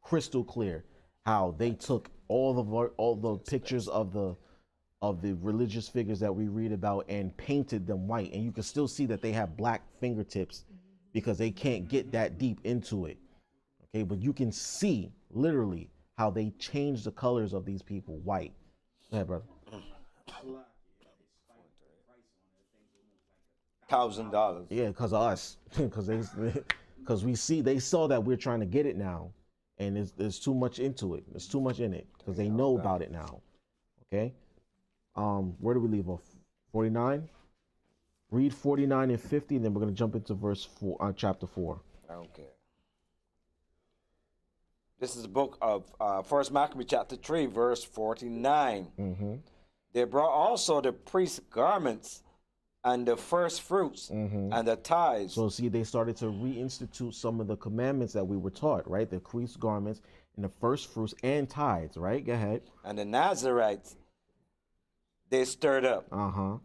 crystal clear how they took all the pictures of the religious figures that we read about and painted them white, and you can still see that they have black fingertips because they can't get that deep into it. Okay, but you can see literally how they changed the colors of these people white. Go ahead, brother. $1,000. Yeah, because of us, because they saw that we're trying to get it now, and there's too much into it. There's too much in it because they know about it now. Okay, where do we leave off? 49. Read 49 and 50, and then we're gonna jump into verse 4, chapter 4. Okay. This is the book of First Maccabees chapter 3, verse 49. Mm-hmm. They brought also the priest's garments and the first fruits and the tithes. So see, they started to reinstitute some of the commandments that we were taught, right? The priest's garments and the first fruits and tithes, right? Go ahead. And the Nazarites, they stirred up,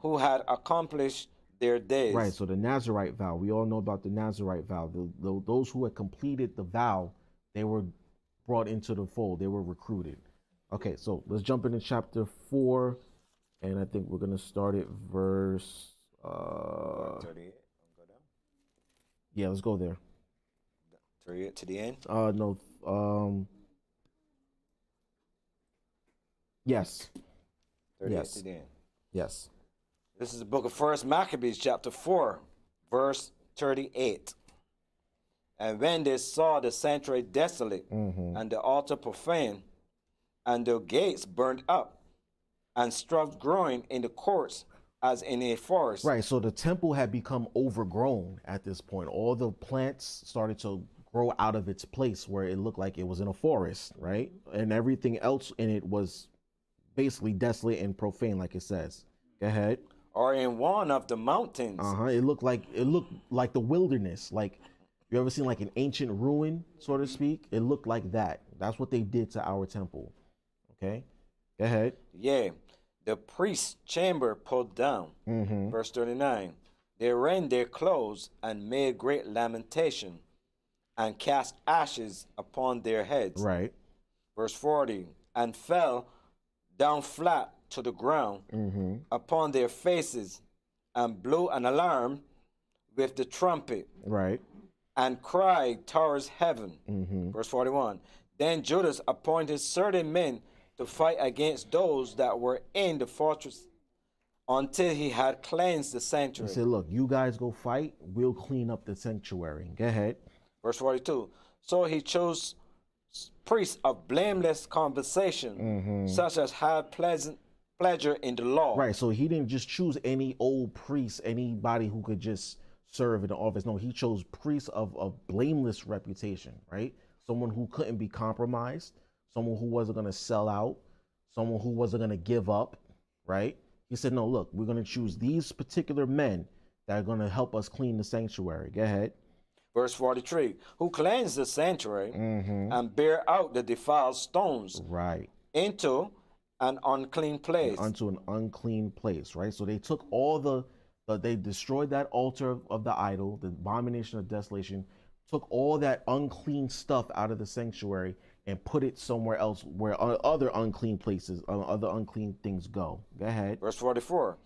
who had accomplished their days. Right, so the Nazarite vow, we all know about the Nazarite vow. Those who had completed the vow, they were brought into the fold. They were recruited. Okay, so let's jump into chapter 4, and I think we're going to start at verse... 38. Yeah, let's go there. 38 to the end? No. Yes. 38 Yes. to the end. Yes. This is the book of First Maccabees, chapter 4, verse 38. And when they saw the sanctuary desolate, and the altar profane, and the gates burned up, and shrubs growing in the courts as in a forest. Right, so the temple had become overgrown at this point. All the plants started to grow out of its place where it looked like it was in a forest, right? And everything else in it was basically desolate and profane, like it says. Go ahead. Or in one of the mountains. It looked like the wilderness. Like, you ever seen like an ancient ruin, so to speak? It looked like that. That's what they did to our temple. Okay, go ahead. Yeah, the priest's chamber pulled down. Verse 39. They rent their clothes and made great lamentation, and cast ashes upon their heads. Right. Verse 40. And fell down flat to the ground upon their faces, and blew an alarm with the trumpet. Right. And cried towards heaven. Verse 41. Then Judas appointed certain men to fight against those that were in the fortress until he had cleansed the sanctuary. He said, look, you guys go fight, we'll clean up the sanctuary. Go ahead. Verse 42. So he chose priests of blameless conversation, such as had pleasure in the law. Right, so he didn't just choose any old priest, anybody who could just serve in the office. No, he chose priests of blameless reputation, right? Someone who couldn't be compromised, someone who wasn't going to sell out, someone who wasn't going to give up, right? He said, no, look, we're going to choose these particular men that are going to help us clean the sanctuary. Go ahead. Verse 43, who cleansed the sanctuary and bear out the defiled stones into an unclean place. Unto an unclean place, right? So they took all they destroyed that altar of the idol, the abomination of desolation, took all that unclean stuff out of the sanctuary and put it somewhere else where other unclean places, other unclean things go. Go ahead. Verse 44.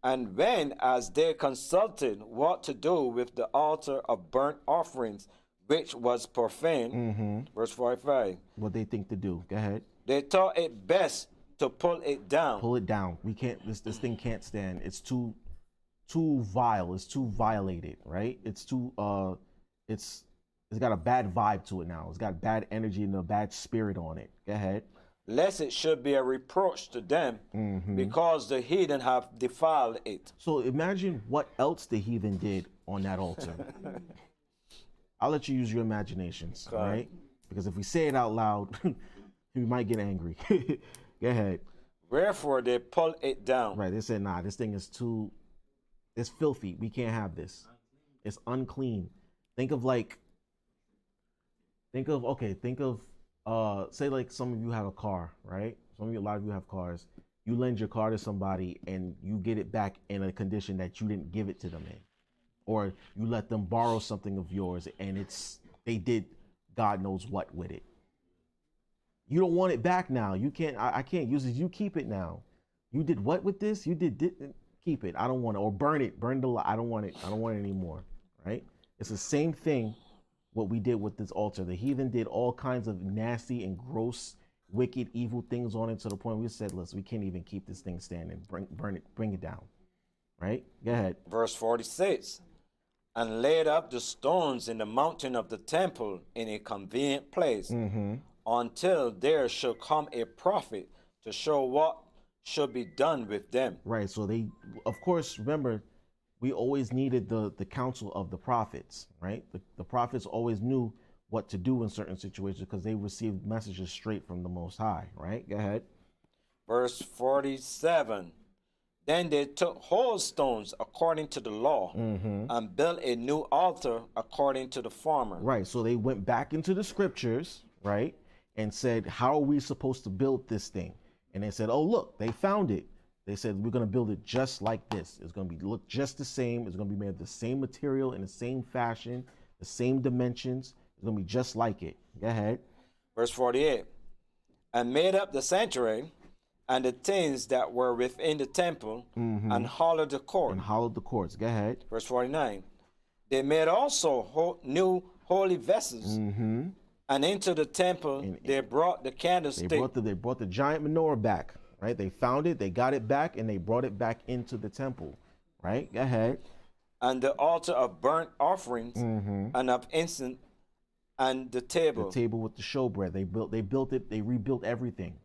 And when, as they consulted what to do with the altar of burnt offerings, which was profane, verse 45. What they think to do. Go ahead. They thought it best to pull it down. Pull it down. We can't, this thing can't stand. It's too vile. It's too violated, right? It's too, it's got a bad vibe to it now. It's got bad energy and a bad spirit on it. Go ahead. Lest it should be a reproach to them, because the heathen have defiled it. So imagine what else the heathen did on that altar. I'll let you use your imaginations, all right? Because if we say it out loud, we might get angry. Go ahead. Wherefore they pull it down. Right, they said, nah, this thing is it's filthy. We can't have this. It's unclean. Think of say like some of you have a car, right? A lot of you have cars. You lend your car to somebody and you get it back in a condition that you didn't give it to them in. Or you let them borrow something of yours and they did God knows what with it. You don't want it back now. You can't, I can't use it. You keep it now. You did what with this? You did keep it. I don't want it. Or burn it. I don't want it. I don't want it anymore. Right? It's the same thing what we did with this altar. The heathen did all kinds of nasty and gross, wicked, evil things on it to the point we said, listen, we can't even keep this thing standing. Bring it down. Right? Go ahead. Verse 46. And laid up the stones in the mountain of the temple in a convenient place, until there should come a prophet to show what should be done with them. Right. So they, of course, remember, we always needed the counsel of the prophets, right? The prophets always knew what to do in certain situations because they received messages straight from the Most High, right? Go ahead. Verse 47. Then they took whole stones according to the law and built a new altar according to the former. Right. So they went back into the scriptures, right, and said, how are we supposed to build this thing? And they said, oh, look, they found it. They said, we're going to build it just like this. It's going to look just the same. It's going to be made of the same material in the same fashion, the same dimensions. It's going to be just like it. Go ahead. Verse 48. And made up the sanctuary and the things that were within the temple, and hollowed the court. And hollowed the courts. Go ahead. Verse 49. They made also new holy vessels, and into the temple they brought the candlestick. They brought the giant menorah back, right? They found it, they got it back, and they brought it back into the temple, right? Go ahead. And the altar of burnt offerings and of incense, and the table. The table with the showbread. They rebuilt everything.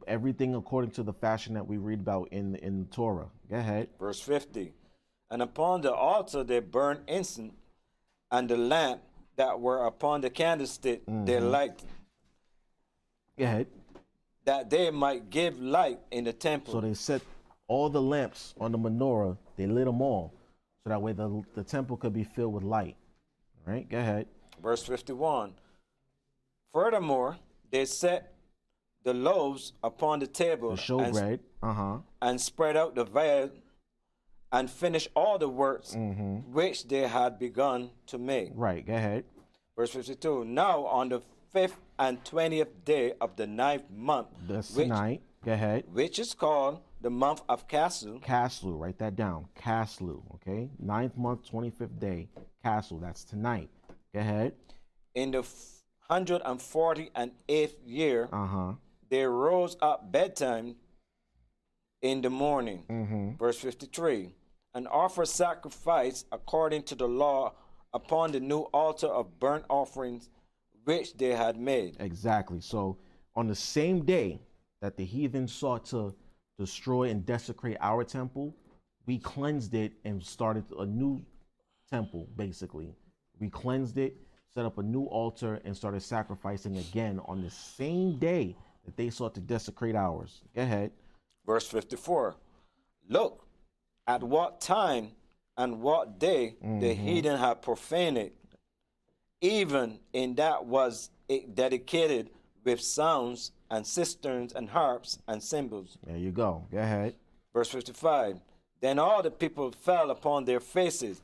Everything according to the fashion that we read about in the Torah. Go ahead. Verse 50. And upon the altar they burned incense, and the lamp that were upon the candlestick they lighted. Go ahead. That they might give light in the temple. So they set all the lamps on the menorah, they lit them all, so that way the temple could be filled with light. All right, go ahead. Verse 51. Furthermore, they set the loaves upon the table, the showbread, and spread out the veil, and finished all the works which they had begun to make. Right, go ahead. Verse 52. Now on the 5th and 20th day of the 9th month, go ahead. Which is called the month of Caslu. Caslu, write that down. Caslu, okay? 9th month, 25th day. Caslu, that's tonight. Go ahead. In the 148th year, they rose up bedtime in the morning. Verse 53. And offered sacrifice according to the law upon the new altar of burnt offerings which they had made. Exactly. So on the same day that the heathen sought to destroy and desecrate our temple, we cleansed it and started a new temple, basically. We cleansed it, set up a new altar, and started sacrificing again on the same day that they sought to desecrate ours. Go ahead. Verse 54. Look at what time and what day the heathen had profaned it, even in that was it dedicated with sounds and cisterns and harps and cymbals. There you go. Go ahead. Verse 55. Then all the people fell upon their faces,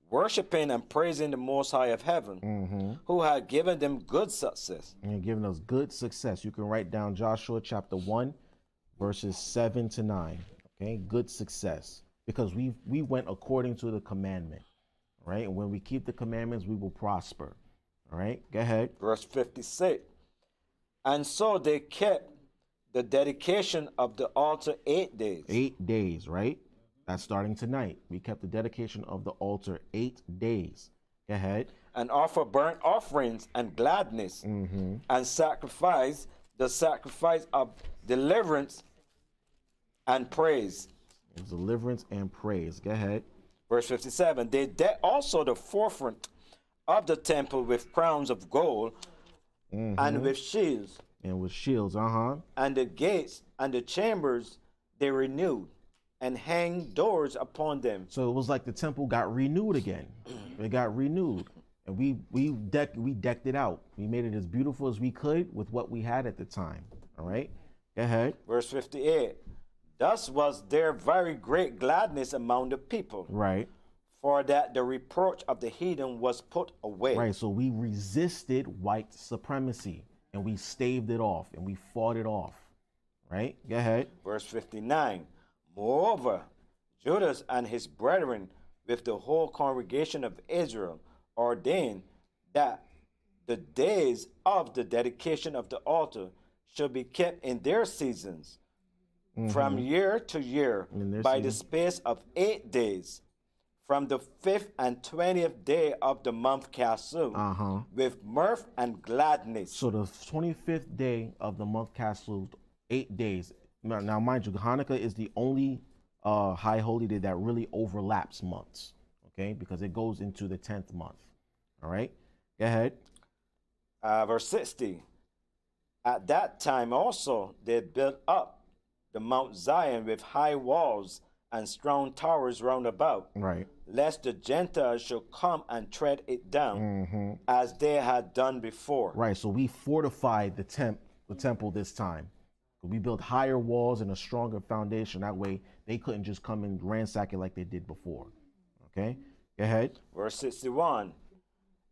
worshiping and praising the Most High of heaven, who had given them good success. And given us good success. You can write down Joshua chapter 1, verses 7 to 9. Okay, good success. Because we went according to the commandment, right? And when we keep the commandments, we will prosper. All right, go ahead. Verse 56. And so they kept the dedication of the altar 8 days. 8 days, right? That's starting tonight. We kept the dedication of the altar 8 days. Go ahead. And offer burnt offerings and gladness, and sacrifice the sacrifice of deliverance and praise. Deliverance and praise. Go ahead. Verse 57. They decked also the forefront of the temple with crowns of gold, and with shields. And with shields, And the gates and the chambers they renewed, and hang doors upon them. So it was like the temple got renewed again. It got renewed. And we decked it out. We made it as beautiful as we could with what we had at the time. All right? Go ahead. Verse 58. Thus was there very great gladness among the people. Right. For that the reproach of the heathen was put away. Right. So we resisted white supremacy, and we staved it off, and we fought it off. Right? Go ahead. Verse 59. Moreover, Judas and his brethren with the whole congregation of Israel ordained that the days of the dedication of the altar should be kept in their seasons from year to year by the space of 8 days, from the 5th and 20th day of the month Casu, with mirth and gladness. So the 25th day of the month Caslu, 8 days. Now, mind you, Hanukkah is the only high holy day that really overlaps months, okay? Because it goes into the 10th month. All right, go ahead. Verse 60. At that time also they built up the Mount Zion with high walls and strong towers round about, Right. lest the Gentiles should come and tread it down, as they had done before. Right. So we fortified the temple this time. We built higher walls and a stronger foundation. That way they couldn't just come and ransack it like they did before. Okay, go ahead. Verse 61.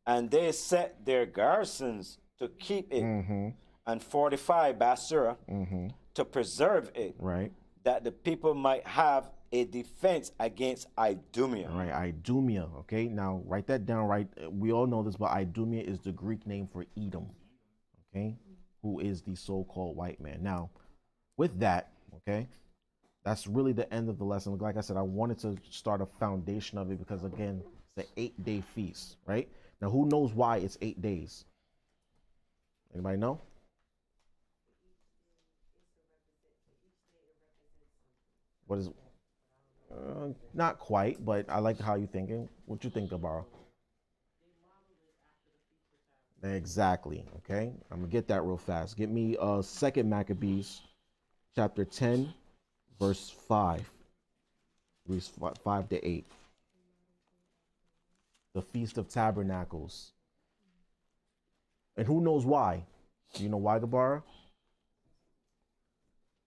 And they set their garrisons to keep it, and fortify Basura to preserve it, Right. that the people might have a defense against Idumea. All right, Idumea. Okay, now write that down. Right, we all know this, but Idumea is the Greek name for Edom. Okay, who is the so-called white man. Now, with that, okay, that's really the end of the lesson. Like I said, I wanted to start a foundation of it because again, it's an 8-day feast, right? Now, who knows why it's 8 days? Anybody know? What is? Not quite, but I like how you're thinking. What you think, Gabara? Exactly. Okay, I'm gonna get that real fast. Get me 2 Maccabees, chapter 10, verse 5. Reads 5 to 8. The Feast of Tabernacles. And who knows why? You know why, Gabara?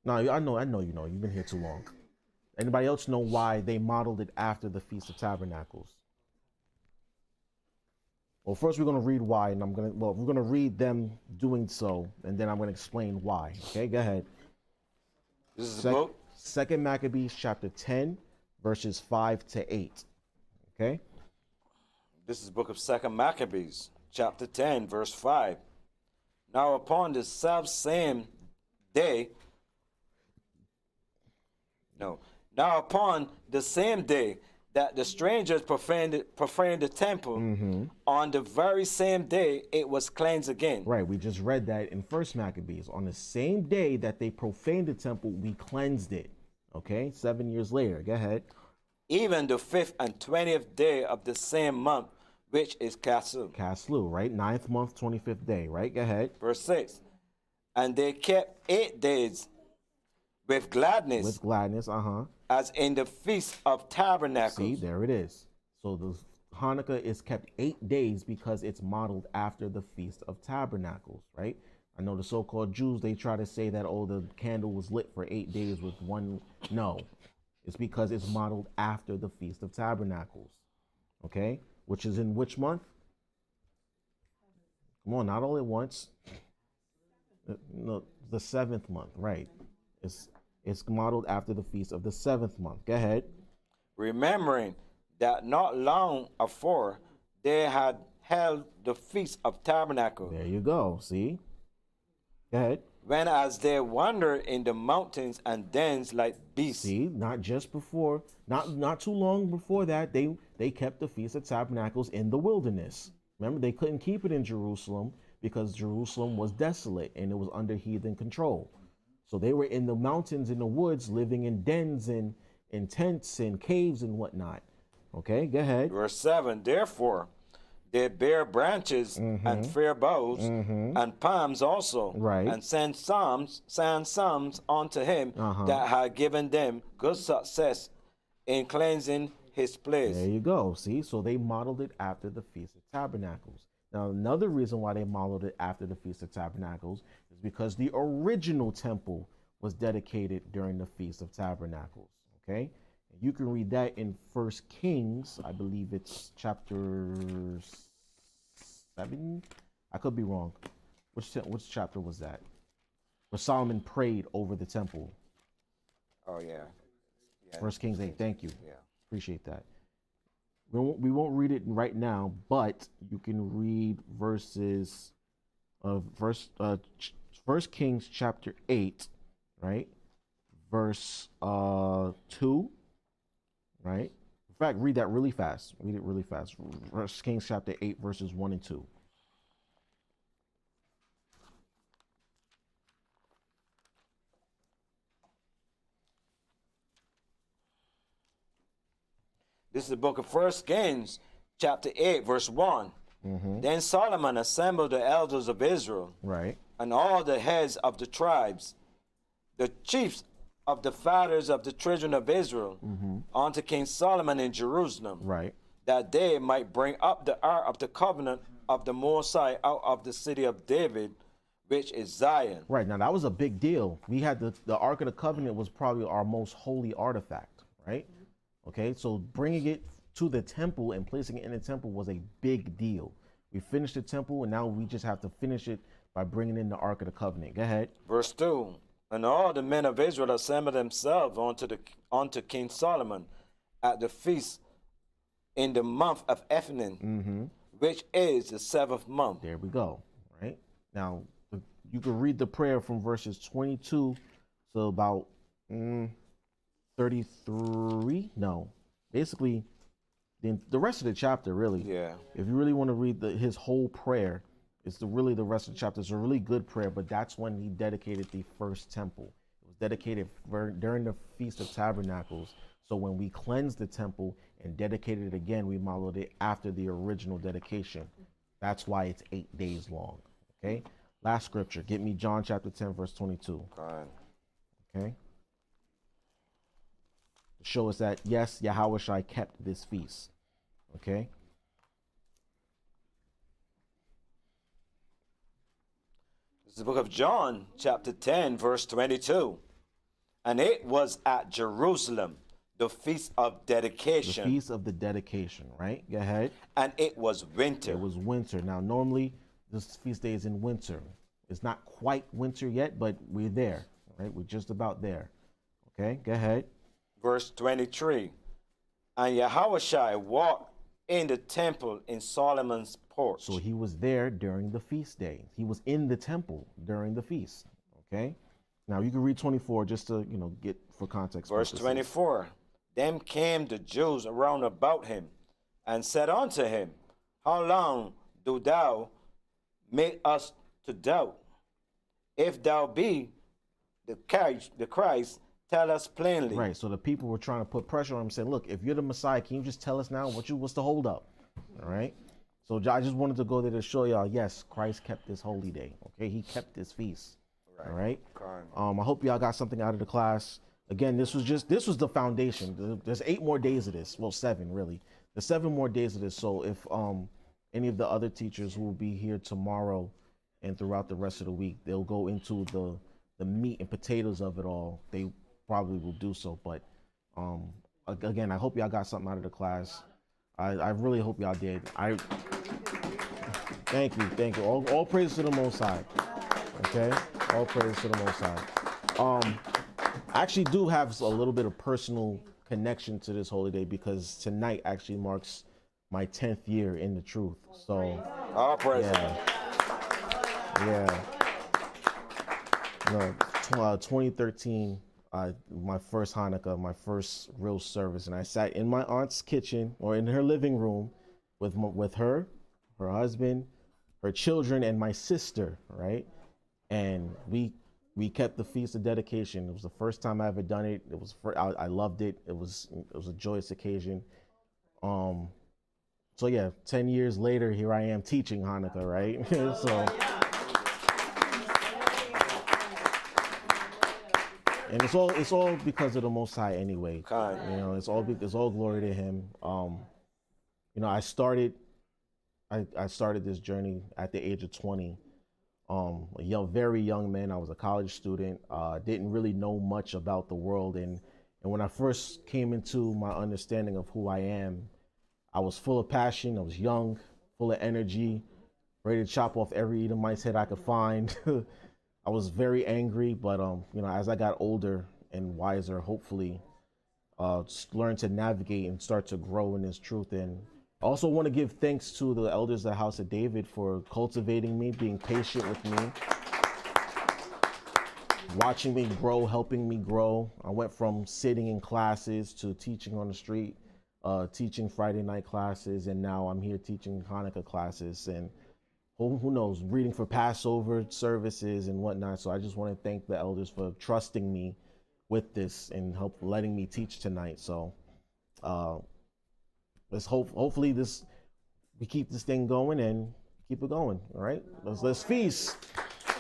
No, I know you know. You've been here too long. Anybody else know why they modeled it after the Feast of Tabernacles? Well, first we're gonna read why, and we're gonna read them doing so, and then I'm gonna explain why. Okay, go ahead. This is the book. 2 Maccabees chapter 10, verses 5 to 8. Okay? This is the book of 2 Maccabees, chapter 10, verse 5. Now upon the self-same day, now upon the same day that the strangers profaned the temple, on the very same day it was cleansed again. Right, we just read that in 1 Maccabees. On the same day that they profaned the temple, we cleansed it. Okay, 7 years later. Go ahead. Even the 5th and 20th day of the same month, which is Casu. Caslu, right? 9th month, 25th day, right? Go ahead. Verse 6. And they kept 8 days with gladness. With gladness, As in the Feast of Tabernacles. See, there it is. So the Hanukkah is kept 8 days because it's modeled after the Feast of Tabernacles, right? I know the so-called Jews, they try to say that, oh, the candle was lit for 8 days with one. No, it's because it's modeled after the Feast of Tabernacles, okay? Which is in which month? Come on, not all at once. No, the 7th month, right? It's modeled after the feast of the 7th month. Go ahead. Remembering that not long afore they had held the Feast of Tabernacles. There you go. See? Go ahead. When as they wandered in the mountains and dens like beasts. See, not just before, not too long before that, they kept the Feast of Tabernacles in the wilderness. Remember, they couldn't keep it in Jerusalem because Jerusalem was desolate and it was under heathen control. So they were in the mountains, in the woods, living in dens and in tents and caves and whatnot. Okay, go ahead. Verse 7, therefore, they bear branches and fair boughs and palms also, right, and send psalms unto him that had given them good success in cleansing his place. There you go. See, so they modeled it after the Feast of Tabernacles. Now, another reason why they modeled it after the Feast of Tabernacles is because the original temple was dedicated during the Feast of Tabernacles. Okay, you can read that in 1 Kings. I believe it's chapter 7. I could be wrong. Which chapter was that? Where Solomon prayed over the temple. Oh yeah. 1 Kings 8. Thank you. Yeah. Appreciate that. We won't read it right now, but you can read verses of First Kings chapter 8, right? Verse 2, right? In fact, read that really fast. Read it really fast. First Kings chapter 8, verses 1 and 2. This is the book of First Kings, chapter 8, verse 1. Then Solomon assembled the elders of Israel, Right. and all the heads of the tribes, the chiefs of the fathers of the children of Israel, unto King Solomon in Jerusalem, Right. that they might bring up the ark of the covenant of the Most High out of the city of David, which is Zion. Right. Now that was a big deal. We had the Ark of the Covenant was probably our most holy artifact, right? Okay, so bringing it to the temple and placing it in the temple was a big deal. We finished the temple, and now we just have to finish it by bringing in the Ark of the Covenant. Go ahead. Verse 2. And all the men of Israel assembled themselves unto King Solomon at the feast in the month of Ethanim, which is the 7th month. There we go. Right now, you can read the prayer from verses 22 to about 33. No, basically, the rest of the chapter, really. Yeah. If you really want to read his whole prayer, it's really the rest of the chapter. It's a really good prayer, but that's when he dedicated the first temple. It was dedicated during the Feast of Tabernacles. So when we cleansed the temple and dedicated it again, we modeled it after the original dedication. That's why it's 8 days long. Okay. Last scripture. Get me John chapter 10, verse 22. Okay. Show us that, yes, Yahushua kept this feast. Okay. This is the book of John, chapter 10, verse 22. And it was at Jerusalem, the feast of dedication. The feast of the dedication, right? Go ahead. And it was winter. It was winter. Now, normally, this feast day is in winter. It's not quite winter yet, but we're there, right? We're just about there. Okay, go ahead. Verse 23. And Yahushua walked in the temple in Solomon's porch. So he was there during the feast day. He was in the temple during the feast. Okay. Now you can read 24 just to, get for context. Verse 24. Then came the Jews around about him and said unto him, How long do thou make us to doubt? If thou be the Christ, tell us plainly. Right. So the people were trying to put pressure on him, saying, look, if you're the Messiah, can you just tell us now what's the hold up? All right. So I just wanted to go there to show y'all, yes, Christ kept this holy day. Okay. He kept this feast. All right. I hope y'all got something out of the class. Again, this was the foundation. There's 8 more days of this. Well, 7 really. There's 7 more days of this. So if any of the other teachers who will be here tomorrow and throughout the rest of the week, they'll go into the meat and potatoes of it all. They probably will do so. But again, I hope y'all got something out of the class. I really hope y'all did. Thank you. All praise to the Most High. Okay, all praise to the Most High. I actually do have a little bit of personal connection to this holy day because tonight actually marks my 10th year in the truth. So, all praise. Yeah. No, 2013. My first Hanukkah, my first real service, and I sat in my aunt's kitchen or in her living room with her husband, her children, and my sister, right? And we kept the feast of dedication. It was the first time I ever done it. It was I loved it. It was a joyous occasion. So yeah, 10 years later, here I am teaching Hanukkah, right? So. And it's all because of the Most High anyway. It's all glory to Him. I started this journey at the age of 20. Very young man. I was a college student. Didn't really know much about the world, and when I first came into my understanding of who I am, I was full of passion. I was young, full of energy, ready to chop off every Edomite's head I could find. I was very angry, but as I got older and wiser, hopefully, learned to navigate and start to grow in this truth. And I also want to give thanks to the elders of the House of David for cultivating me, being patient with me, watching me grow, helping me grow. I went from sitting in classes to teaching on the street, teaching Friday night classes, and now I'm here teaching Hanukkah classes, and who knows, reading for Passover services and whatnot. So I just want to thank the elders for trusting me with this and letting me teach tonight. So hopefully we keep this thing going and keep it going. All right, let's feast.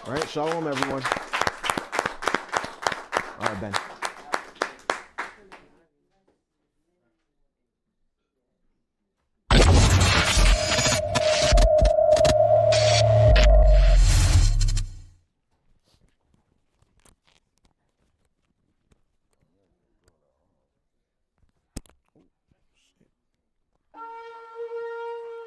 All right, shalom everyone. All right, Ben.